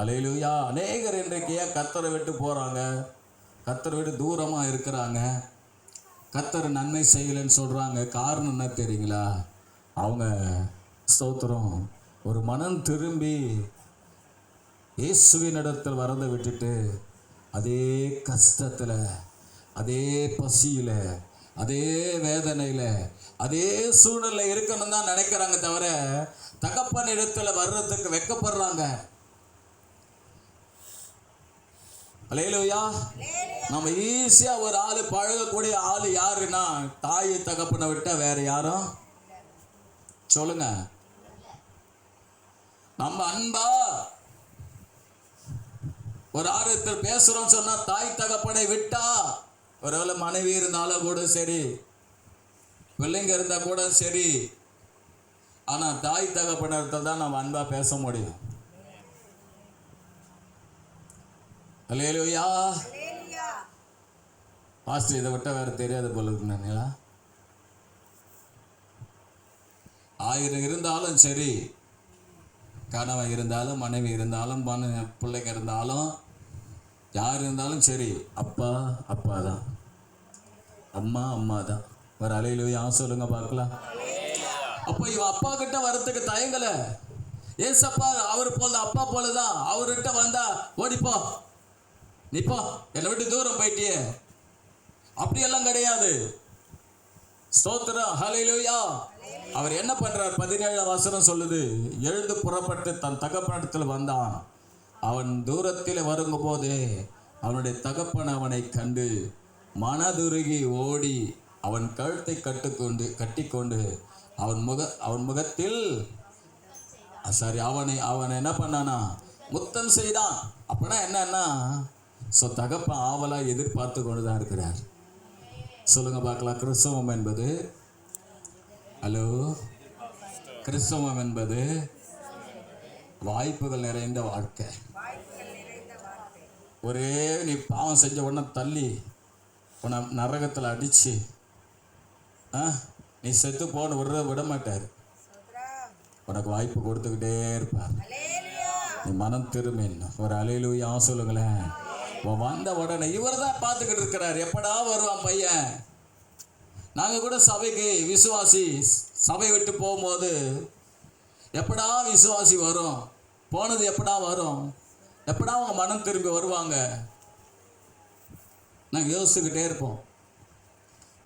அல்லேலூயா. அநேகர் இன்றைக்கு ஏன் கர்த்தரை விட்டு போறாங்க, கர்த்தரை விட்டு தூரமா இருக்கிறாங்க? கர்த்தர் நன்மை செய்யலைன்னு சொல்கிறாங்க. காரணம் என்ன தெரியுங்களா? அவங்க ஸ்தோத்திரம் ஒரு மனம் திரும்பி இயேசுவினிடத்தில் வரதை விட்டுட்டு அதே கஷ்டத்தில், அதே பசியில், அதே வேதனையில், அதே சூழ்நிலை இருக்கணும் தான் நினைக்கிறாங்க தவிர தகப்பன் இடத்துல வர்றதுக்கு வெட்கப்படுறாங்க. அல்லேலூயா. நம்ம ஈஸியாக ஒரு ஆள் பழகக்கூடிய ஆள் யாருன்னா தாய் தகப்பனை விட்டா வேற யாரும் சொல்லுங்க. நம்ம அன்பா ஒரு ஆறுத்தர் பேசுறோம் சொன்னா தாய் தகப்பனை விட்டா, ஒருவேளை மனைவி இருந்தாலும் கூட சரி, பிள்ளைங்க இருந்தா கூட சரி, ஆனா தாய் தகப்பனத்தை தான் நம்ம அன்பா பேச முடியும். அல்லேலூயா. பாஸ்டர் இதை விட்ட வேற தெரியாது போல இருக்குங்களா? 1000 இருந்தாலும் சரி, கணவன் இருந்தாலும் மனைவி இருந்தாலும் பிள்ளைங்க இருந்தாலும் யார் இருந்தாலும் சரி, அப்பா அப்பா தான், அம்மா அம்மா தான். ஒரு அல்லேலூயா சொல்லுங்க பார்க்கலாம். அப்போ இவன் அப்பா கிட்ட வரத்துக்கு தயங்கலை. ஏசப்பா அவர் போல அப்பா போலதான். அவர்கிட்ட வந்தா ஓடிப்போ, நீப்போ, என்னை விட்டு தூரம் போயிட்டியே, அப்படியெல்லாம் கிடையாது. ஸ்தோத்திரம். ஹல்லேலூயா. அவர் என்ன பண்றார்? 17ஆம் வசனம் சொல்லுது, எழுந்து புறப்பட்டு தன் தகப்பனிடத்தில் வந்தான். அவன் தூரத்தில் வருங்கும் போதே அவனுடைய தகப்பன் அவனை கண்டு மனதுருகி ஓடி அவன் கழுத்தை கட்டிக்கொண்டு அவன் முகத்தில் அவன் என்ன பண்ணானா? முத்தம் செய்தான். அப்படின்னா என்னன்னா, தகப்பன் ஆவலா எதிர்பார்த்து கொண்டுதான் இருக்கிறார். சொல்லுங்க பார்க்கலாம். கிறிஸ்தவம் என்பது, ஹலோ, கிறிஸ்தவம் என்பது வாய்ப்புகள் நிறைந்த வாழ்க்கை. ஒரே நீ பாவம் செஞ்ச உடனே தள்ளி உன்னை நரகத்தில் அடிச்சு நீ செத்து போன விட மாட்டார். உனக்கு வாய்ப்பு கொடுத்துக்கிட்டே இருப்பார். நீ மனம் திரும்பின. ஒரு அல்லேலூயா சொல்லுங்களேன். வந்த உடனே இவர் தான் பார்த்துக்கிட்டு இருக்கிறார். எப்படா வருவான் பையன்? நாங்கள் கூட சபைக்கு விசுவாசி சபை விட்டு போகும்போது எப்படா விசுவாசி வரும், போனது எப்படா வரும், எப்படா அவங்க மனம் திரும்பி வருவாங்க, நாங்கள் யோசிச்சுக்கிட்டே இருப்போம்.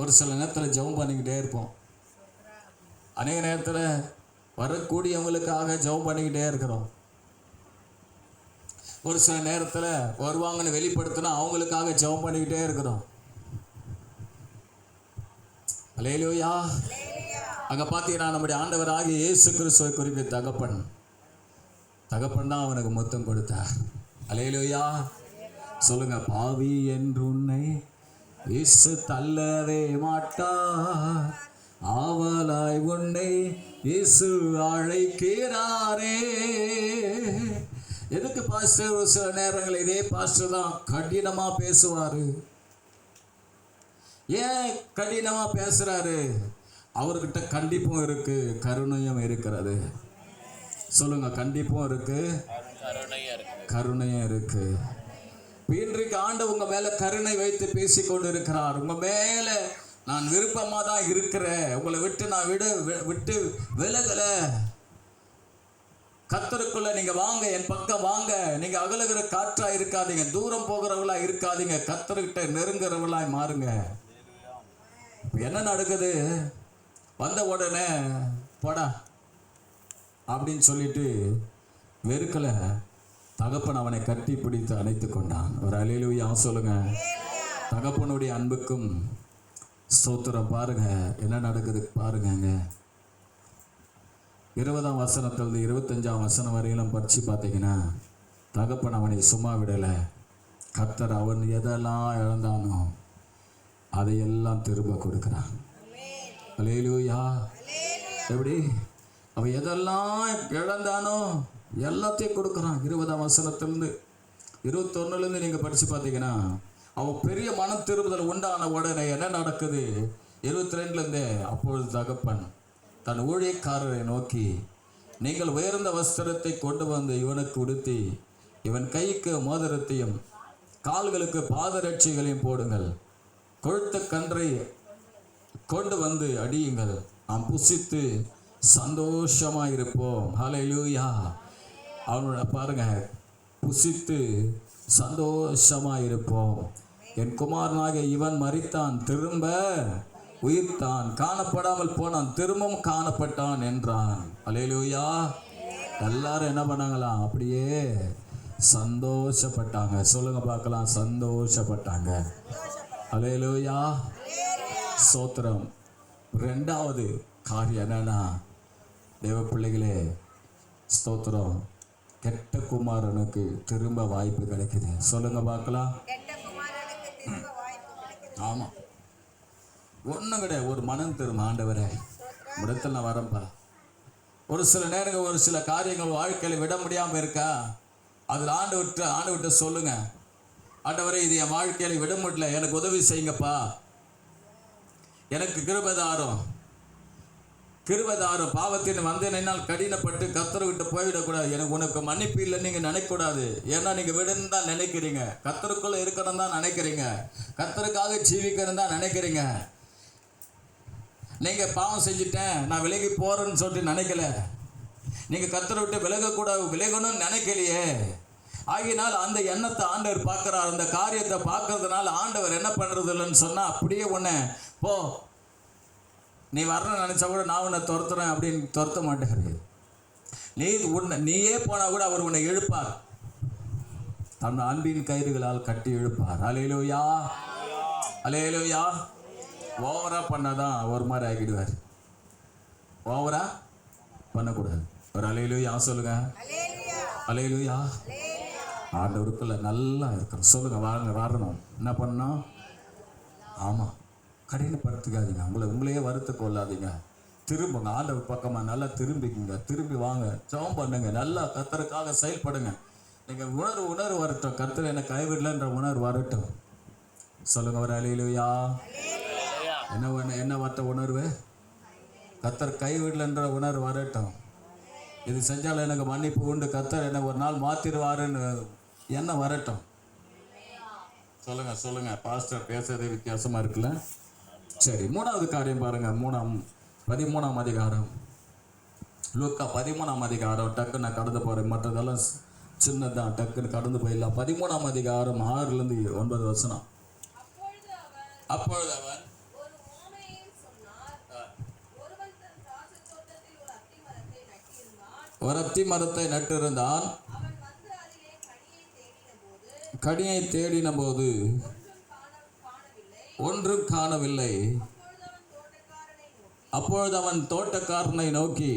ஒரு சில நேரத்தில் ஜெபம் பண்ணிக்கிட்டே இருப்போம். அநேக நேரத்தில் வரக்கூடியவங்களுக்காக ஜெபம் பண்ணிக்கிட்டே இருக்கிறோம். ஒரு சில நேரத்தில் வருவாங்கன்னு வெளிப்படுத்தினா அவங்களுக்காக ஜெபம் பண்ணிக்கிட்டே இருக்கிறோம். அல்லேலூயா. அங்கே பார்த்தீங்கன்னா நம்முடைய ஆண்டவராகிய இயேசு கிறிஸ்துவை குறிப்பிட்ட தகப்பன் தான் அவனுக்கு முத்தம் கொடுத்தார். அல்லேலூயா சொல்லுங்க. பாவி என்று உன்னை இயேசு தள்ளவே மாட்டார், ஆவலாய் உன்னை இயேசு அழைக்கிறாரே. எதுக்கு பாஸ்டர்? ஒரு சில நேரங்கள் இதே பாஸ்டர் தான் கடினமா பேசுவாரு. ஏன் கடினமா பேசுறாரு? அவர்கிட்ட கண்டிப்பும் இருக்கு, கருணையும் இருக்கிறது. சொல்லுங்க. கண்டிப்பும் இருக்கு, கருணையும் இருக்கு. இன்றைக்கு ஆண்டு உங்க மேல கருணை வைத்து பேசிக்கொண்டு இருக்கிறார். உங்க மேல நான் விருப்பமா தான் இருக்கிறேன், உங்களை விட்டு நான் விட்டு விலகல. கர்த்தருக்குள்ள நீங்க வாங்க, என் பக்கம் வாங்க. நீங்க அகலுகிற காற்றா இருக்காதீங்க, தூரம் போகிறவங்களா இருக்காதீங்க, கர்த்தர்கிட்ட நெருங்குறவங்களாய் மாறுங்க. என்ன நடக்குது? வந்த உடனே போடா அப்படின்னு சொல்லிட்டு வெறுக்கல. தகப்பன் அவனை கட்டி பிடித்து அணைத்து கொண்டான். ஒரு அல்லேலூயா சொல்லுங்க. தகப்பனுடைய அன்புக்கும் ஸ்தோத்திரம். பாருங்க என்ன நடக்குது பாருங்க. 20ஆம் வசனத்திலிருந்து 25ஆம் வசனம் வரையிலும் படிச்சு பார்த்தீங்கன்னா, தகப்பன் அவனை சும்மா விடலை. கர்த்தர் அவன் எதெல்லாம் இழந்தானோ அதையெல்லாம் திரும்ப கொடுக்கிறான். அல்லேலூயா. எப்படி? அவன் எதெல்லாம் இழந்தானோ எல்லாத்தையும் கொடுக்குறான். 20ஆம் வசனத்திலிருந்து 21லேருந்து நீங்கள் படித்து பார்த்தீங்கன்னா, அவன் பெரிய மன திரும்புதல் உண்டான உடனே என்ன நடக்குது? 22லேருந்தே, அப்பொழுது தகப்பன் தன் ஊழியக்காரரை நோக்கி, நீங்கள் உயர்ந்த வஸ்திரத்தை கொண்டு வந்து இவனுக்கு உடுத்தி இவன் கைக்கு மோதிரத்தையும் கால்களுக்கு பாதரட்சிகளையும் போடுங்கள். கொழுத்த கன்றை கொண்டு வந்து அடியுங்கள், நாம் புசித்து சந்தோஷமாயிருப்போம். ஹல்லேலூயா. அவனோட பாருங்க, புசித்து சந்தோஷமாயிருப்போம். என் குமாரனாகிய இவன் மரித்தான், திரும்ப உயிர்த்தான், காணப்படாமல் போனான், திரும்பவும் காணப்பட்டான் என்றான். ஹல்லேலூயா. எல்லாரும் என்ன பண்ணாங்களாம்? அப்படியே சந்தோஷப்பட்டாங்க. சொல்லுங்க பார்க்கலாம், சந்தோஷப்பட்டாங்க. ஹல்லேலூயா. ஸ்தோத்திரம். ரெண்டாவது காரியம் என்னன்னா, தேவ பிள்ளைகளே, ஸ்தோத்திரம், கெட்ட குமாரனுக்கு திரும்ப வாய்ப்பு கிடைக்குது. சொல்லுங்க பார்க்கலாம். ஆமா, ஒன்றும் கிடையாது. ஒரு மனம் திரும்ப, ஆண்டவரே இடத்துல நான் வரேன்ப்பா. ஒரு சில நேரங்கள் ஒரு சில காரியங்கள் வாழ்க்கையில் விட முடியாமல் இருக்கா, அதில் ஆண்டு விட்டு சொல்லுங்க, ஆண்டவரே இது என் வாழ்க்கையில் விட முடியல, எனக்கு உதவி செய்யுங்கப்பா, எனக்கு கிருபைதாரும் பாவத்தின் வந்தேனால் கடினப்பட்டு கர்த்தரை விட்டு போய்விடக்கூடாது, எனக்கு உனக்கு மன்னிப்பு இல்லைன்னு நீங்கள் நினைக்கக்கூடாது. ஏன்னா நீங்கள் விடன்னு தான் நினைக்கிறீங்க, கர்த்தருக்குள்ளே இருக்கணும் தான் நினைக்கிறீங்க, கர்த்தருக்காக ஜீவிக்கணும் தான் நினைக்கிறீங்க. நீங்கள் பாவம் செஞ்சுட்டேன் நான் விலகி போகிறேன்னு சொல்லிட்டு நினைக்கல, நீங்கள் கர்த்தரை விட்டு விலகணும்னு நினைக்கலையே. ஆகினால் அந்த எண்ணத்தை ஆண்டவர் பார்க்குறார். அந்த காரியத்தை பார்க்கறதுனால ஆண்டவர் என்ன பண்ணுறது இல்லைன்னு சொன்னால், அப்படியே உன்னை போ, நீ வரணும்னு நினச்சா கூட நான் உன்னை துரத்துறேன் அப்படின்னு துரத்த மாட்டேங்கிறது. நீயே போனால் கூட அவர் உன்னை இழுப்பார், தன் அன்பின் கயிறுகளால் கட்டி இழுப்பார். ஹல்லேலூயா. ஹல்லேலூயா. ஓவரா பண்ணாதான் ஒரு மாதிரி ஆகிடுவார், ஓவரா பண்ணக்கூடாது. ஒரு ஹல்லேலூயா சொல்லுங்க. ஹல்லேலூயா. ஆண்டவருக்குள்ள நல்லா இருக்கணும். சொல்லுங்க, வரணும். என்ன பண்ணணும்? ஆமாம், கடினப்படுத்திக்காதீங்க, உங்களையே வருத்த கொள்ளாதீங்க. திரும்புங்க ஆண்டவர் பக்கமாக, நல்லா திரும்பிக்குங்க, திரும்பி வாங்க, ஜெபம் பண்ணுங்க, நல்லா கர்த்தருக்காக செயல்படுங்க. நீங்கள் உணர்வு வரட்டும், கர்த்தர் என்னை கைவிடலன்ற உணர்வு வரட்டும். சொல்லுங்க ஒரு ஹல்லேலூயா. என்ன வரட்ட உணர்வு? கர்த்தர் கைவிடலன்ற உணர்வு வரட்டும். இது செஞ்சால் எனக்கு மன்னிப்பு உண்டு, கர்த்தர் என்னை ஒரு நாள் மாற்றிடுவாருன்னு என்ன வரட்டும். சொல்லுங்க. பாஸ்டர் பேசுறதே வித்தியாசமா இருக்குல்ல? சரி, மூணாவது காரியம் பாருங்க. 13ஆம் அதிகாரம், லூக்கா 13ஆம் அதிகாரம். டக்குன்னு நான் கடந்து போறேன், மற்றதெல்லாம் சின்னதான், டக்குன்னு கடந்து போயிடலாம். 13ஆம் அதிகாரம் 6லேருந்து 9 வசனம். அப்பொழுது அவன் ஒரு அத்தி மரத்தை நட்டிருந்தான். கனியை தேடின போது ஒன்றும் காணவில்லை. அப்பொழுது அவன் தோட்டக்காரனை நோக்கி,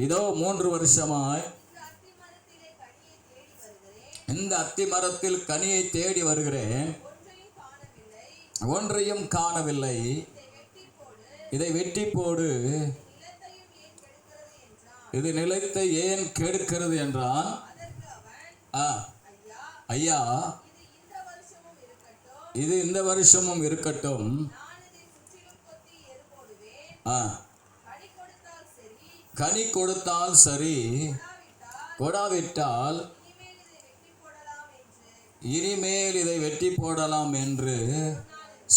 இதோ 3 வருஷமாய் இந்த அத்தி மரத்தில் கனியை தேடி வருகிறேன், ஒன்றையும் காணவில்லை. இதை வெட்டி போடு, இது நிலத்தை ஏன் கெடுக்கிறது என்றான். ஐயா, இது இந்த வருஷமும் இருக்கட்டும், கனி கொடுத்தால் சரி, கொடாவிட்டால் இனிமேல் இதை வெட்டி போடலாம் என்று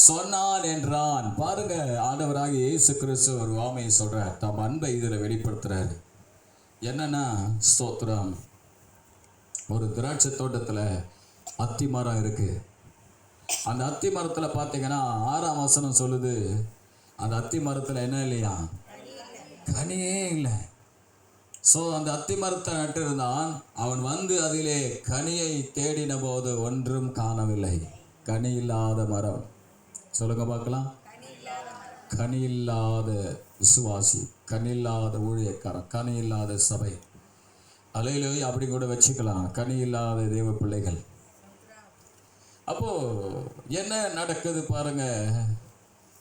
சொன்னான் என்றான். பாருங்க, ஆண்டவராகிய இயேசு கிறிஸ்து ஒரு வாமையை சொல்றார், தம் அன்பை இதில் வெளிப்படுத்துறாரு. என்னன்னா, ஸ்தோத்திரம், ஒரு திராட்சை தோட்டத்தில் அத்தி மரம் இருக்கு. அந்த அத்தி மரத்தில் பார்த்தீங்கன்னா 6ஆம் வசனம் சொல்லுது, அந்த அத்தி மரத்தில் என்ன இல்லையா? கனியே இல்லை. ஸோ அந்த அத்தி மரத்தை நட்டிருந்தான். அவன் வந்து அதிலே கனியை தேடின போது ஒன்றும் காணவில்லை. கனி இல்லாத மரம். சொல்லுங்க பார்க்கலாம். கனி இல்லாத விசுவாசி, கனி இல்லாத ஊழியக்காரன், கனி இல்லாத சபை, அலையிலேயே அப்படி கூட வச்சுக்கலாம், கனி இல்லாத தேவ பிள்ளைகள். அப்போ என்ன நடக்குது பாருங்க.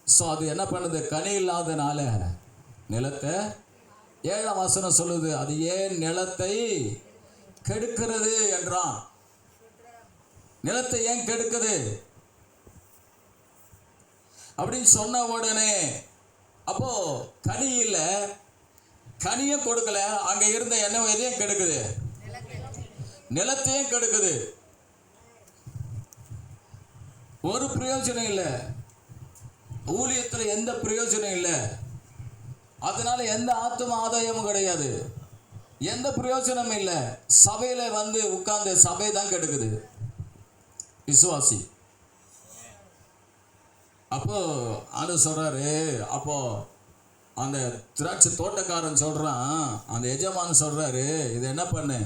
ஸோ அது என்ன பண்ணுது? கனி இல்லாதனால நிலத்தை, 7ஆம் வசனம் சொல்லுது, அது ஏன் நிலத்தை கெடுக்கிறது என்றான். நிலத்தை ஏன் கெடுக்குது அப்படின்னு சொன்ன உடனே, அப்போ கனி இல்லை, கனியை கொடுக்கல, அங்க இருந்த என்ன எதையும் கெடுக்குது? நிலத்தையும் கெடுக்குது. ஒரு பிரயோஜனம் இல்லை. ஊழியத்துல எந்த பிரயோஜனம் இல்லை, அதனால எந்த ஆத்தும ஆதாயமும் கிடையாது, எந்த பிரயோஜனமும் இல்லை. சபையில வந்து உட்கார்ந்து சபை தான் கெடுக்குது விசுவாசி. அப்போ ஆண்டவர் சொல்றாரு, அப்போ அந்த திராட்சை தோட்டக்காரன் சொல்றான், அந்த எஜமான் சொல்றாரு, இதை என்ன பண்ணு,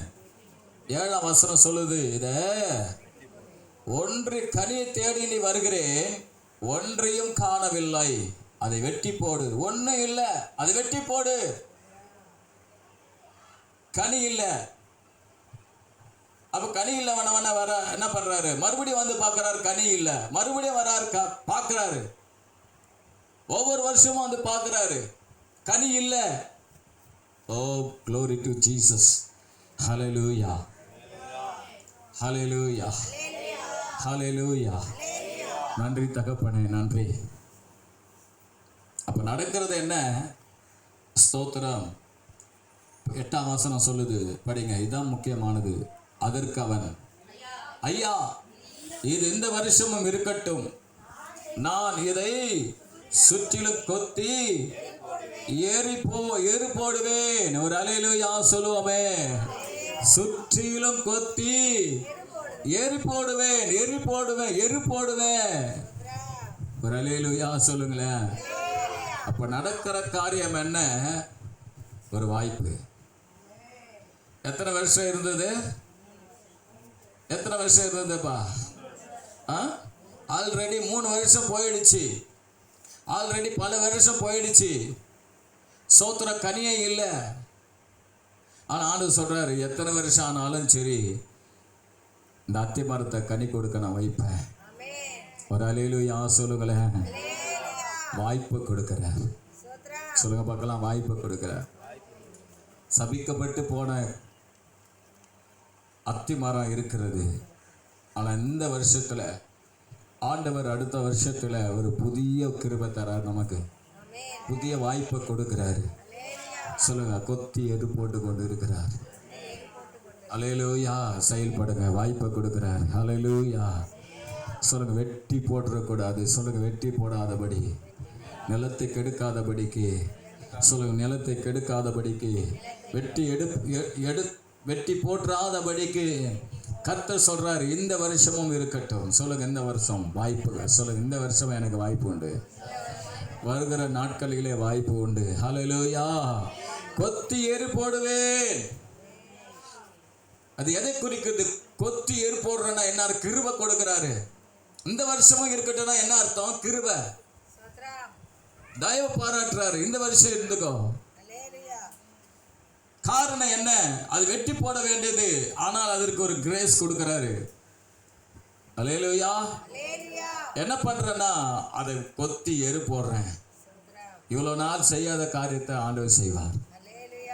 7ஆம் வசனம் சொல்லுது, இத ஒன்று கனியை தேடி நீ வருகிறேன், ஒன்றையும் காணவில்லை, அதை வெட்டி போடு. ஒன்றும் இல்லை, அதை வெட்டி போடு. கனி இல்லை. அப்ப கனி இல்லை வேணவன வர என்ன பண்றாரு, மறுபடியும் வந்து பார்க்கறாரு, கனி இல்லை. மறுபடியும் வராரு, பார்க்கறாரு. ஒவ்வொரு வருஷமும் வந்து பார்க்கறாரு, கனி இல்லை. ஓ glory to Jesus. Hallelujah. Hallelujah. Hallelujah. நன்றி தகப்பனே, நன்றி. அப்ப நடக்கிறது என்ன? ஸ்தோத்திரம். 8ஆம் வசனம் சொல்லுது, படிங்க, இதுதான் முக்கியமானது. அதற்கு அவன், ஐயா, இது இந்த வருஷமும் இருக்கட்டும், நான் இதை சுற்றிலும் கொத்தி ஏறு போடுவேன். ஒரு அல்லேலூயா சொல்லுவோமே. சுற்றிலும் கொத்தி ஏறு போடுவேன். ஒரு அல்லேலூயா சொல்லுங்களேன். அப்ப நடக்கிற காரியம் என்ன? ஒரு வாய்ப்பு. எத்தனை வருஷம் இருந்தது? எத்தனை வருஷம் இருந்ததுப்பா? ஆல்ரெடி 3 வருஷம் போயிடுச்சு. ஆல்ரெடி பல வருஷம் போயிடுச்சு. சோத்திர கனியே இல்லை. ஆனால் ஆண்டவர் சொல்றாரு, எத்தனை வருஷம் ஆனாலும் சரி, இந்த அத்தி மரத்தை கனி கொடுக்க நான் வைப்பேன். ஒரு அல்லேலூயா சொல்லுங்களேன். வாய்ப்பு கொடுக்கிறார். சொல்லுங்க பார்க்கலாம், வாய்ப்பு கொடுக்கிறார். சபிக்கப்பட்டு போன அத்தி மரம் இருக்கிறது. ஆனால் இந்த வருஷத்துல ஆண்டவர் அடுத்த வருஷத்துல ஒரு புதிய கிருபை தரார், நமக்கு புதிய வாய்ப்பை கொடுக்கிறாரு. சொல்லுங்க, கொத்தி எடு போட்டு கொண்டு இருக்கிறார். அல்லேலூயா. செயல்படுங்க, வாய்ப்பை கொடுக்கிறார். அல்லேலூயா. சொல்லுங்க, வெட்டி போட்டுறக்கூடாது. சொல்லுங்க, வெட்டி போடாதபடி, நிலத்தை கெடுக்காதபடிக்கு. சொல்லுங்க, நிலத்தை கெடுக்காதபடிக்கு, வெட்டி போட்டுறாதபடிக்கு கர்த்தர் சொல்றாரு, இந்த வருஷமும் இருக்கட்டும். சொல்லுங்க, இந்த வருஷம் வாய்ப்புகள். சொல்லுங்க, இந்த வருஷம் எனக்கு வாய்ப்பு உண்டு. வருகிற நாட்களிலே வாய்ப்பு உண்டு. ஹல்லேலூயா. கொத்தி ஏறு போடுவேன். அது எதை குறிக்குது? கொத்தி ஏறு போடுறேன்னா என்ன? கிருபை கொடுக்கிறாரு. இந்த வருஷமும் இருக்கட்டும்னா என்ன அர்த்தம்? கிருபை, தயவு பாராட்டுறாரு. இந்த வருஷம் இருந்துக்கோ. காரணம் என்ன? அது வெட்டி போட வேண்டியது, ஆனால் அதற்கு ஒரு கிரேஸ் கொடுக்கிறாரு. அல்லேலூயா. என்ன பண்றேன்னா அதை கொத்தி எரு போடுறேன். இவ்வளவு நாள் செய்யாத காரியத்தை ஆண்டவர் செய்வார்.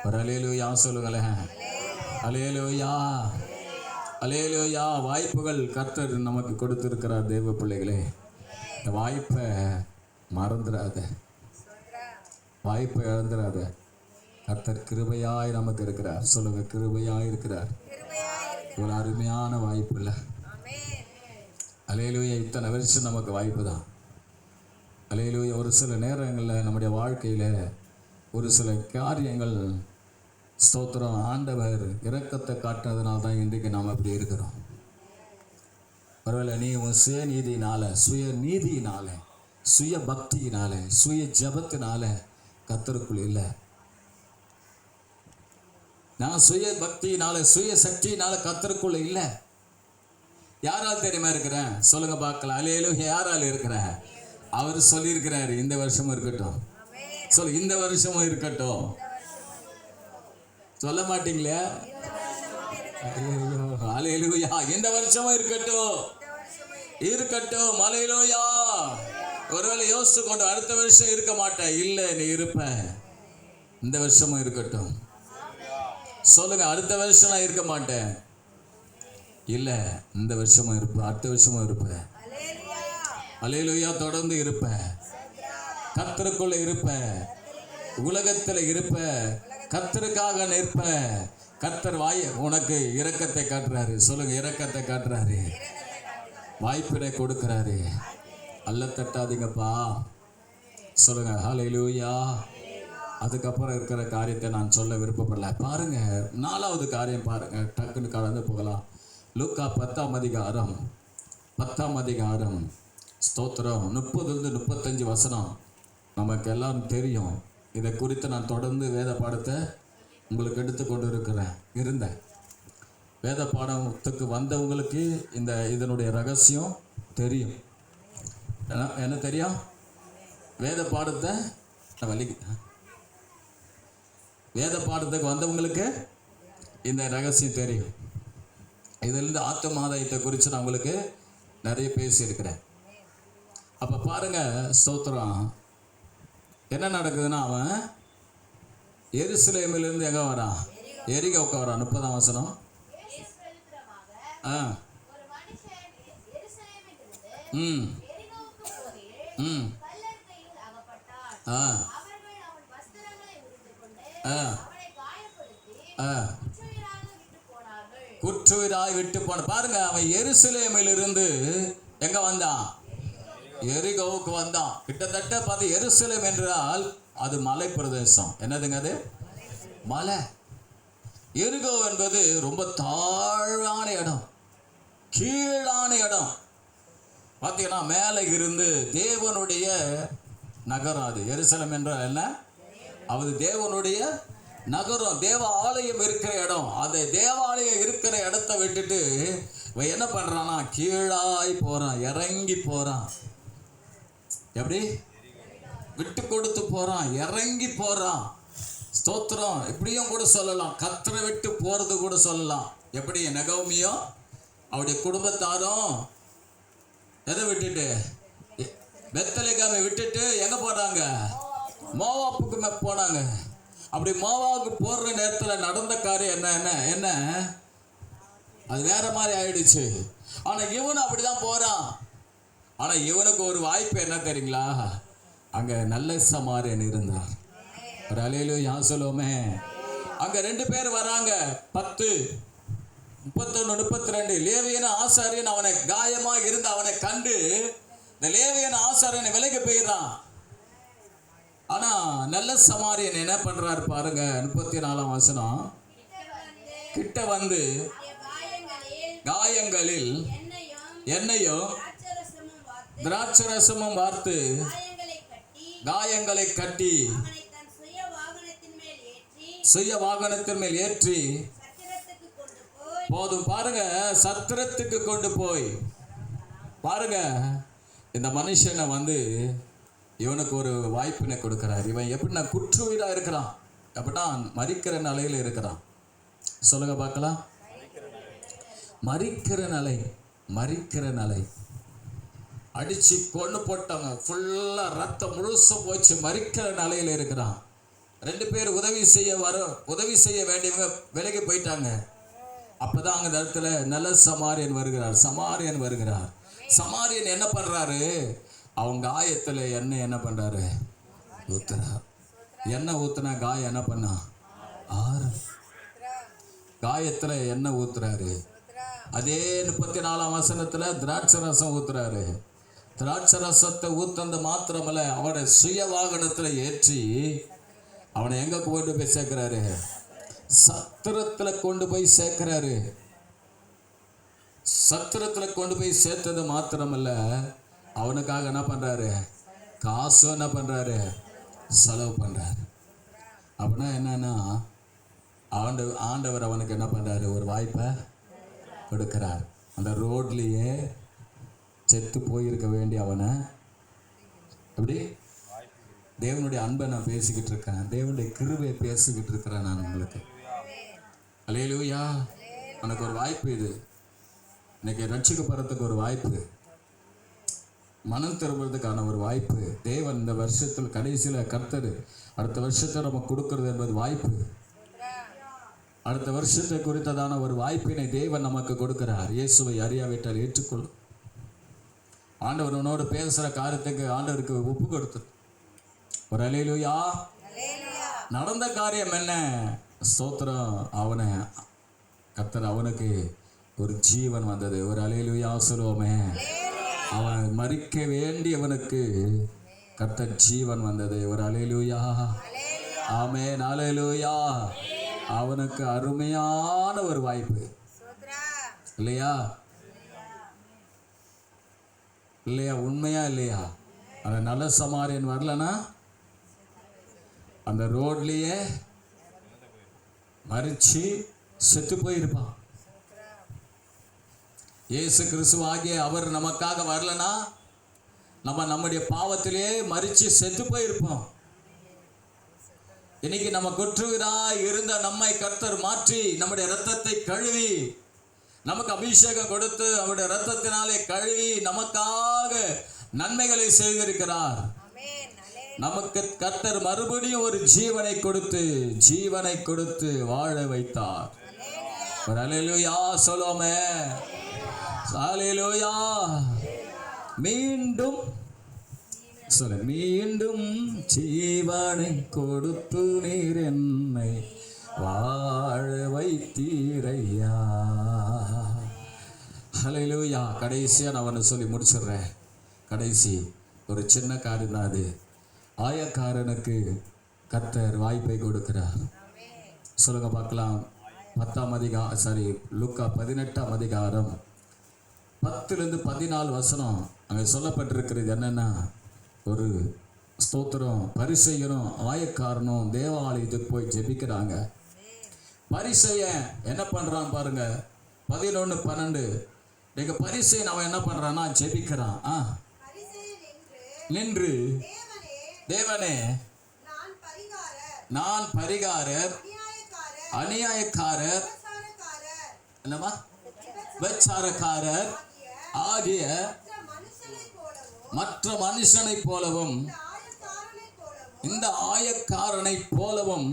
ஒரு அல்லேலூயா சொல்லுங்களேன். அல்லேலூயா. அல்லேலூயா. வாய்ப்புகள் கர்த்தர் நமக்கு கொடுத்திருக்கிறார். தேவ பிள்ளைகளே, இந்த வாய்ப்பை மறந்துடாத, வாய்ப்பை இழந்துடாத. கர்த்தர் கிருபையாய் நமக்கு இருக்கிறார். சொல்லுங்க, கிருபையாய் இருக்கிறார். இவ்வளவு அருமையான வாய்ப்பு இல்லை. அல்லேலூயா. இத்தனை வருஷம் நமக்கு வாய்ப்பு தான். அல்லேலூயா. ஒரு சில நேரங்களில் நம்முடைய வாழ்க்கையில் ஒரு சில காரியங்கள், ஸ்தோத்திரம், ஆண்டவர் இரக்கத்தை காட்டுறதுனால தான் இன்றைக்கு நாம் அப்படி இருக்கிறோம். ஒருவேளை நீ உன் சுய சுய பக்தியினால, சுய ஜபத்தினால கர்த்தருக்குள் இல்லை. நான் சுய பக்தியினால, சுய சக்தியினால கர்த்தருக்குள்ள இல்லை. யாரால் தெரியுமா இருக்கிறேன்? சொல்லுங்க பார்க்கலாம். அல்லேலூயா. யாரால் இருக்கிறேன்? அவர் சொல்லியிருக்கிறாரு, இந்த வருஷமும் இருக்கட்டும். சொல்லு, இந்த வருஷமும் இருக்கட்டும். சொல்ல மாட்டீங்களே? அல்லேலூயா. இந்த வருஷமும் இருக்கட்டும். அல்லேலூயா. ஒருவேளை யோசிச்சு கொண்டு அடுத்த வருஷம் இருக்க மாட்டேன், இல்லை, நீ இருப்ப. இந்த வருஷமும் இருக்கட்டும். சொல்லுங்க, அடுத்த வருஷம் நான் இருக்க மாட்டேன், இல்லை, இந்த வருஷமும் இருப்பேன், அடுத்த வருஷமும் இருப்பேன். அல்லேலூயா. தொடர்ந்து இருப்பேன். கர்த்தருக்குள்ள இருப்பேன். உலகத்தில் இருப்பேன். கர்த்தருக்காக நிற்பேன். கர்த்தர் உனக்கு இரக்கத்தை காட்டுறாரு. சொல்லுங்க, இரக்கத்தை காட்டுறாரு. வாய்ப்பினை கொடுக்கிறாரு. அல்ல தட்டாதீங்கப்பா. சொல்லுங்க ஹல்லேலூயா. அதுக்கப்புறம் இருக்கிற காரியத்தை நான் சொல்ல விருப்பப்படல. பாருங்க, 4வது காரியம் பாருங்க, டக்குன்னு கலந்து போகலாம். லூக்கா 10ஆம் அதிகாரம் ஸ்தோத்திரம் 30-35 வசனம் நமக்கு எல்லாரும் தெரியும். இதை குறித்து நான் தொடர்ந்து வேத பாடத்தை உங்களுக்கு எடுத்துக்கொண்டு இருந்தேன். வேத பாடத்துக்கு வந்தவங்களுக்கு இதனுடைய ரகசியம் தெரியும். என்ன தெரியும்? வேத பாடத்துக்கு வந்தவங்களுக்கு இந்த ரகசியம் தெரியும். இதிலிருந்து ஆத்தும ஆதாயத்தை குறித்து நான் உங்களுக்கு நிறைய பேசியிருக்கிறேன். அப்போ பாருங்க, ஸ்தோத்திரம், என்ன நடக்குதுன்னா, அவன் எருசலேமிலிருந்து எங்கே வரான்? எரிகோவுக்கு வரான். 30ஆம் வசனம். குற்றுயிராய் விட்டு போன. பாருங்க, அவன் எருசலேமிலிருந்து எங்க வந்தான்? எரிகோவுக்கு வந்தான். கிட்டத்தட்ட பார்த்து, எருசலேம் என்றால் அது மலை பிரதேசம். என்னதுங்க அது? மலை. எரிகோ என்பது ரொம்ப தாழ்வான இடம், கீழான இடம். பார்த்தீங்கன்னா, மேலே இருந்து தேவனுடைய நகரம். அது எருசலேம் என்றால் என்ன? அது தேவனுடைய நகரம், தேவ ஆலயம் இருக்கிற இடம். அந்த தேவாலயம் இருக்கிற இடத்த விட்டுட்டு இவன் என்ன பண்றானா? கீழாய் போறான், இறங்கி போறான். எப்படி? விட்டு கொடுத்து போறான், இறங்கி போறான். ஸ்தோத்திரம். இப்படியும் கூட சொல்லலாம், கர்த்தரை விட்டு போறது கூட சொல்லலாம். எப்படி? நகோமியும் அவருடைய குடும்பத்தாரும் எதை விட்டுட்டு, பெத்லெகேமை விட்டுட்டு எங்க போறாங்க? மோவாப்புக்கு போனாங்க. அப்படி மோவாவுக்கு போற நேரத்தில் நடந்த காரியம் என்ன அது வேற மாதிரி ஆயிடுச்சு. ஆனா இவனு அப்படிதான் போறான். ஆனா இவனுக்கு ஒரு வாய்ப்பு என்ன தெரியுங்களா? அங்க நல்ல சமாரியன் இருந்தார். ஒரு அல்லேலூயா சொல்லுவோமே. அங்க 2 பேர் வராங்க. 10, 31, 32. லேவியன் ஆசாரியன் அவனை காயமா இருந்து அவனை கண்டு இந்த லேவியன் ஆசாரியனை விலைக்கு போயிடுறான். ஆனா நல்ல சமாரியன் என்ன பண்றாரு பாருங்க, 34ஆம் வசனம். கிட்ட வந்து காயங்களில் எண்ணெயும் திராட்சரசமும் வார்த்து காயங்களை கட்டி சுய வாகனத்தின் மேல் ஏற்றி போதும். பாருங்க, சத்திரத்துக்கு கொண்டு போய் பாருங்க, இந்த மனுஷனை வந்து இவனுக்கு ஒரு வாய்ப்பினை கொடுக்கிறார். இவன் எப்படின்னா குற்றுயிரா இருக்கிறான், அப்படின்னா மரிக்கிற நிலையில இருக்கிறான். சொல்லுங்க பார்க்கலாம். மரிக்கிற நிலை. அடிச்சு கொண்டு போட்டாங்க, ஃபுல்லா ரத்தம் முழுசும் போச்சு, மரிக்கிற நிலையில இருக்கிறான். 2 பேர் உதவி செய்ய வேண்டியவங்க விலகி போயிட்டாங்க. அப்பதான் அங்க இடத்துல நல்ல சமாரியன் வருகிறார். சமாரியன் என்ன பண்றாரு? அவங்க காயத்துல எண்ணெய் என்ன பண்றாரு? ஊத்துறார். எண்ணெய் ஊத்துனா காயம் என்ன பண்ணா? ஆறு. காயத்துல எண்ணெய் ஊத்துறாரு. அதே 34ஆம் வசனத்துல திராட்சை ரசம் ஊத்துறாரு. திராட்சை ரசத்தை ஊத்தந்து மாத்திரமல்ல, அவனை சுய வாகனத்துல ஏற்றி அவனை எங்க கொண்டு போய் சேர்க்கிறாரு? சத்திரத்துல கொண்டு போய் சேர்க்கிறாரு. சத்திரத்துல கொண்டு போய் சேர்த்தது மாத்திரமல்ல, அவனுக்காக என்ன பண்றாரு? காசு என்ன பண்றாரு? செலவு பண்றாரு. அப்படின்னா என்னன்னா, ஆண்டவர் அவனுக்கு என்ன பண்றாரு? ஒரு வாய்ப்பை கொடுக்கிறார். அந்த ரோட்லயே செத்து போயிருக்க வேண்டிய அவனை எப்படி? தேவனுடைய அன்பை நான் பேசிக்கிட்டு இருக்கேன், தேவனுடைய கிருபையை பேசிக்கிட்டு இருக்கிறேன் நான் உங்களுக்கு. அல்லேலூயா. உனக்கு ஒரு வாய்ப்பு. இது இன்னைக்கு ரட்சிக்கப்படுறதுக்கு ஒரு வாய்ப்பு, மனம் திரும்புறதுக்கான ஒரு வாய்ப்பு. தேவன் இந்த வருஷத்தில் கடைசியில் கர்த்தர் அடுத்த வருஷத்தை நமக்கு கொடுக்கறது என்பது வாய்ப்பு. அடுத்த வருஷத்தை குறித்ததான ஒரு வாய்ப்பினை தேவன் நமக்கு கொடுக்கிறார். இயேசுவை அறியாவிட்டால் ஏற்றுக்கொள்ளும். ஆண்டவர் உன்னோடு பேசுகிற காரியத்துக்கு ஆண்டவருக்கு ஒப்பு கொடுத்து ஒரு அல்லேலூயா. நடந்த காரியம் என்ன? ஸ்தோத்திரம். அவனை கர்த்தர் அவனுக்கு ஒரு ஜீவன் வந்தது. ஒரு அல்லேலூயா சொல்லுவோமே. அவன் மரிக்க வேண்டியவனுக்கு கர்த்தர் ஜீவன் வந்தது. ஒரு அல்லேலூயா, ஆமென், அல்லேலூயா. அவனுக்கு அருமையான ஒரு வாய்ப்பு இல்லையா? இல்லையா? உண்மையா இல்லையா? அந்த நல்ல சமாரியன் வரலனா அந்த ரோட்லயே மரிச்சு செத்து போயிருப்பான். இயேசு கிறிஸ்துவாகிய அவர் நமக்காக வரலனா நம்முடைய பாவத்திலே மரிச்சு செத்து போயிருப்போம். இன்னைக்கு நம்ம குற்றுகிறாய் இருந்த நம்மை கர்த்தர் மாற்றி நம்முடைய இரத்தத்தை கழுவி நமக்கு அபிஷேகம் கொடுத்து அவருடைய இரத்தத்தினாலே கழுவி நமக்காக நன்மைகளை செய்திருக்கிறார். நமக்கு கர்த்தர் மறுபடியும் ஒரு ஜீவனை கொடுத்து வாழ வைத்தார். ஒரு அல்லேலூயா சொல்லுவோமே, அல்லேலூயா. மீண்டும் ஜீவனை கொடுத்து நீர் என்னை வாழ வைத்தீரையா. அல்லேலூயா. கடைசியா நான் ஒன்று சொல்லி முடிச்சிடுறேன். கடைசி ஒரு சின்ன காரியம் தான் அது. ஆயக்காரனுக்கு கர்த்தர் வாய்ப்பை கொடுக்கிறார். சொல்லுங்க பார்க்கலாம். 10ஆம் அதிகாரம் லூக்கா 18ஆம் அதிகாரம் 10-14 வசனம். அங்கே சொல்லப்பட்டிருக்கிறது என்னன்னா, ஒரு ஸ்தோத்திரம், பரிசேயனும் ஆயக்காரனும் தேவாலயத்துக்கு போய் ஜெபிக்கிறாங்க. பரிசேயன் என்ன பண்றான் பாருங்க, 11-12. நீங்க பரிசேயன் அவன் என்ன பண்றான்னா ஜெபிக்கிறான். நின்று, தேவனே நான் பரிகாரர், அநியாயக்காரர், என்னவா விபச்சாரக்காரர் ஆகிய மற்ற மனுஷனை போலவும் இந்த ஆயக்காரனை போலவும்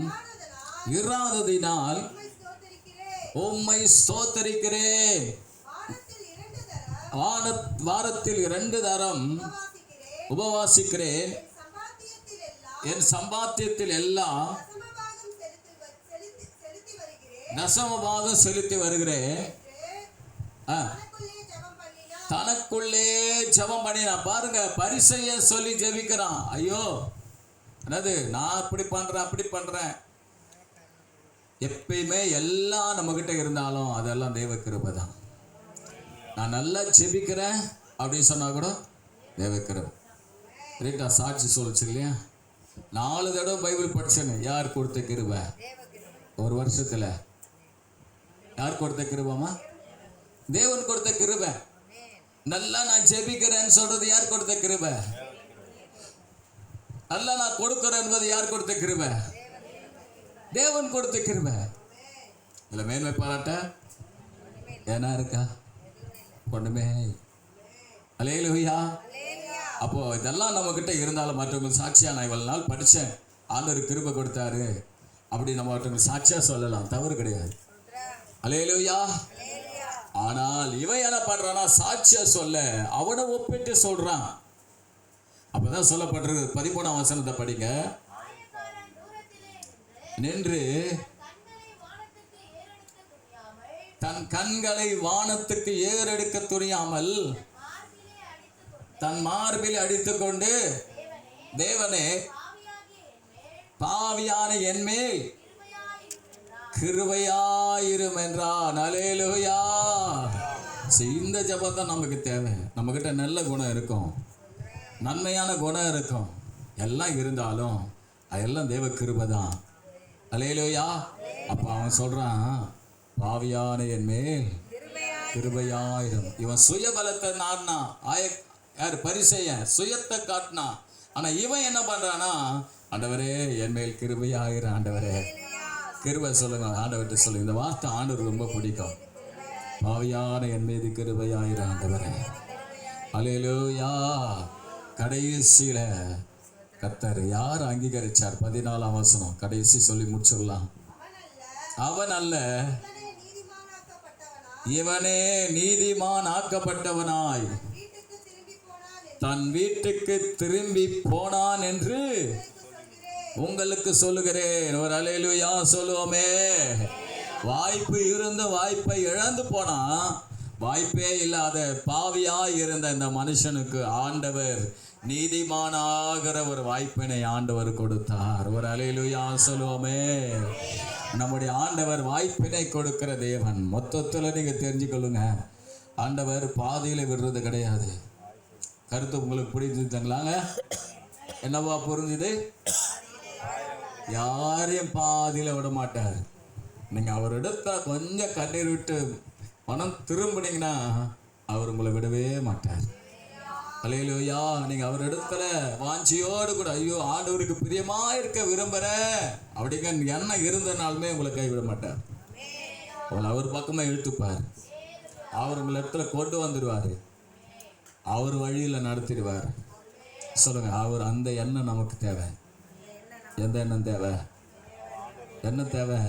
இராததினால் உம்மை ஸ்தோத்தரிக்கிறேன். வாரத்தில் 2 தரம் உபவாசிக்கிறேன். என் சம்பாத்தியத்தில் எல்லாம் தசமபாகம் செலுத்தி வருகிறேன். தனக்குள்ளே ஜெபம் பண்ணினா பாருங்க. பரிசேயன் சொல்லி ஜெபிக்கிறான். ஐயோ என்னது நான் அப்படி பண்றேன். எப்பயுமே எல்லாம் நம்ம கிட்ட இருந்தாலும் அதெல்லாம் தெய்வ கிருபை தான். நான் நல்லா ஜெபிக்கிறேன் அப்படின்னு சொன்னா கூட தெய்வ கிருபை. ரீட்டா சாட்சி சொல்லுச்சு இல்லையா, 4 தடவை பைபிள் படிச்சேன்னு. யார் கொடுத்த கிருபை? ஒரு வருஷத்துல யார் கொடுத்த கிருபைமா? தேவன் கொடுத்த கிருபை. நல்லா நான் ஜெபிக்கிறேன்னு சொல்றது யார் கொடுத்த கிருபை? நல்லா நான் கொடுக்கிறேன் என்பது யார் கொடுத்த கிருபை? தேவன் கொடுத்த கிருபை. இல்ல மேன்மை பாராட்ட ஏன்னா இருக்கா? ஒண்ணுமே. அல்லேலூயா. அப்போ இதெல்லாம் நம்ம கிட்ட இருந்தாலும் மற்றவங்க சாட்சியா, நான் இவ்வளவு நாள் படிச்சேன், ஆண்டவர் கிருபை கொடுத்தாரு அப்படி நம்ம மற்றவங்க சாட்சியா சொல்லலாம், தவறு கிடையாது. அல்லேலூயா. ஆனால் இவன் என்ன பண்றானா, சாட்சியா சொல்ல அவனை ஒப்பிட்டு சொல்றான். அப்பதான் சொல்லப்படுறது 13ஆம் வசனத்தை படிங்க. நின்று தன் கண்களை வானத்துக்கு ஏறெடுக்க துணியாமல் தன் மார்பில் அடித்துக்கொண்டு, தேவனே பாவியான என்மேல் கிருபையாயிரும் என்றான். அல்லேலூயா. இந்த ஜெபம் தான் நமக்கு தேவை. நம்ம கிட்ட நல்ல குணம் இருக்கும், நன்மையான குணம் இருக்கும், எல்லாம் இருந்தாலும் அதெல்லாம் தேவ கிருபை தான். அல்லேலூயா. அப்ப அவன் சொல்றான், பாவியான என் மேல் கிருபையாயிரும். இவன் சுயபலத்தை நாடினா, யார் பரிசேயன் சுயத்தை காட்டினா. ஆனா இவன் என்ன பண்றானா, ஆண்டவரே என் மேல் கிருபையாயிரும். ஆண்டவரே கிருபை சொல்லுங்க, ஆண்டவர்கிட்ட சொல்லுங்க. இந்த வார்த்தை ஆண்டவர் ரொம்ப பிடிக்கும். பாவியான என் மீது கிருபையாயிரும் ஆண்டவரே. அல்லேலூயா. கடைசியில கர்த்தர் யார் அங்கீகரிச்சார்? 14ஆம் வசனம் கடைசி சொல்லி முடிச்சிடலாம். அவன் அல்ல, இவனே நீதிமான் ஆக்கப்பட்டவனாய் தன் வீட்டுக்கு திரும்பி போனான் என்று உங்களுக்கு சொல்லுகிறேன். ஒரு அல்லேலூயா சொல்லுவோமே. வாய்ப்பு இருந்து வாய்ப்பை இழந்து போனா, வாய்ப்பே இல்லாத பாவியாய் இருந்த இந்த மனுஷனுக்கு ஆண்டவர் நீதிமானாகிற ஒரு வாய்ப்பினை ஆண்டவர் கொடுத்தார். ஒரு அல்லேலூயா சொல்லுவோமே. நம்முடைய ஆண்டவர் வாய்ப்பினை கொடுக்கிற தேவன். மொத்தத்தில் நீங்க தெரிஞ்சுக்கொள்ளுங்க, ஆண்டவர் பாதியில விடுறது கிடையாது. கருத்து உங்களுக்கு புரிஞ்சுதுங்களாங்க? என்னவா புரிஞ்சுது? யாரையும் பாதியில விட மாட்டார். நீங்க அவர் இடத்துல கொஞ்சம் கண்ணீர் விட்டு மனம் திரும்பினீங்கன்னா அவர் உங்களை விடவே மாட்டார். அல்லேலூயா. நீங்க அவர் இடத்துல வாஞ்சியோடு கூட, ஐயோ ஆண்டவருக்கு பிரியமா இருக்க விரும்புறேன் அப்படிங்கிற எண்ணம் இருந்தனாலுமே உங்களை கைவிட மாட்டார். உங்களை அவர் பக்கமா இழுத்துப்பார். அவர் உங்களை இடத்துல கொண்டு வந்துடுவார். அவர் வழியில் நடத்திடுவார். சொல்லுங்க, அவர் அந்த எண்ணம் நமக்கு தேவை. எந்த எண்ணம் தேவை? என்ன தேவை?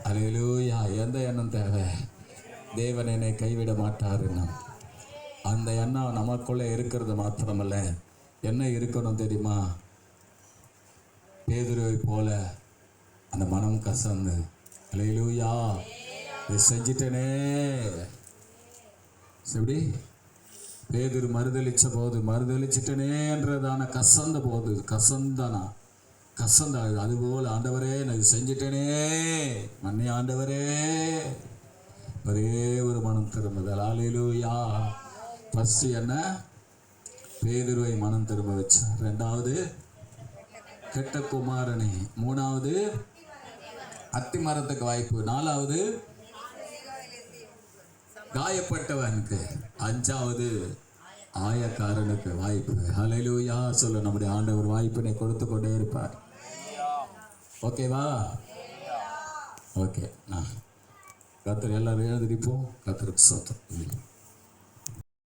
அல்லேலூயா. எந்த எண்ணம் தேவை? தேவன் என்னை கைவிட மாட்டாருன்னா அந்த எண்ணம் நமக்குள்ளே இருக்கிறது மாத்திரமல்ல, என்ன இருக்கணும் தெரியுமா? பேதுருவை போல அந்த மனம் கசந்து, அல்லேலூயா இதை செஞ்சிட்டனே. எப்படி பேதுரு மறுதளிச்ச போது, மறுதளிச்சிட்டனேன்றதான கசந்த போது, கசந்தானா அதுபோல் ஆண்டவரே நான் செஞ்சிட்டனே, மன்னி ஆண்டவரே. ஒரே ஒரு மனம் திரும்புதல். அல்லேலூயா. ஃபர்ஸ்ட் என்ன? பேதுருவை மனம் திரும்ப வச்சார். ரெண்டாவது கெட்ட குமாரனை. மூணாவது அத்திமரத்துக்கு வாய்ப்பு. நாலாவது காயப்பட்டவனுக்கு. அஞ்சாவது ஆயக்காரனுக்கு வாய்ப்பு. அல்லேலூயா சொல்ல. நம்முடைய ஆண்டவர் வாய்ப்பினை கொடுத்து கொண்டே இருப்பார். ஓகேவா? ஓகே. கர்த்தர் எல்லாரும் எழுந்திருப்போம். கர்த்தருக்கு ஸ்தோத்திரம்.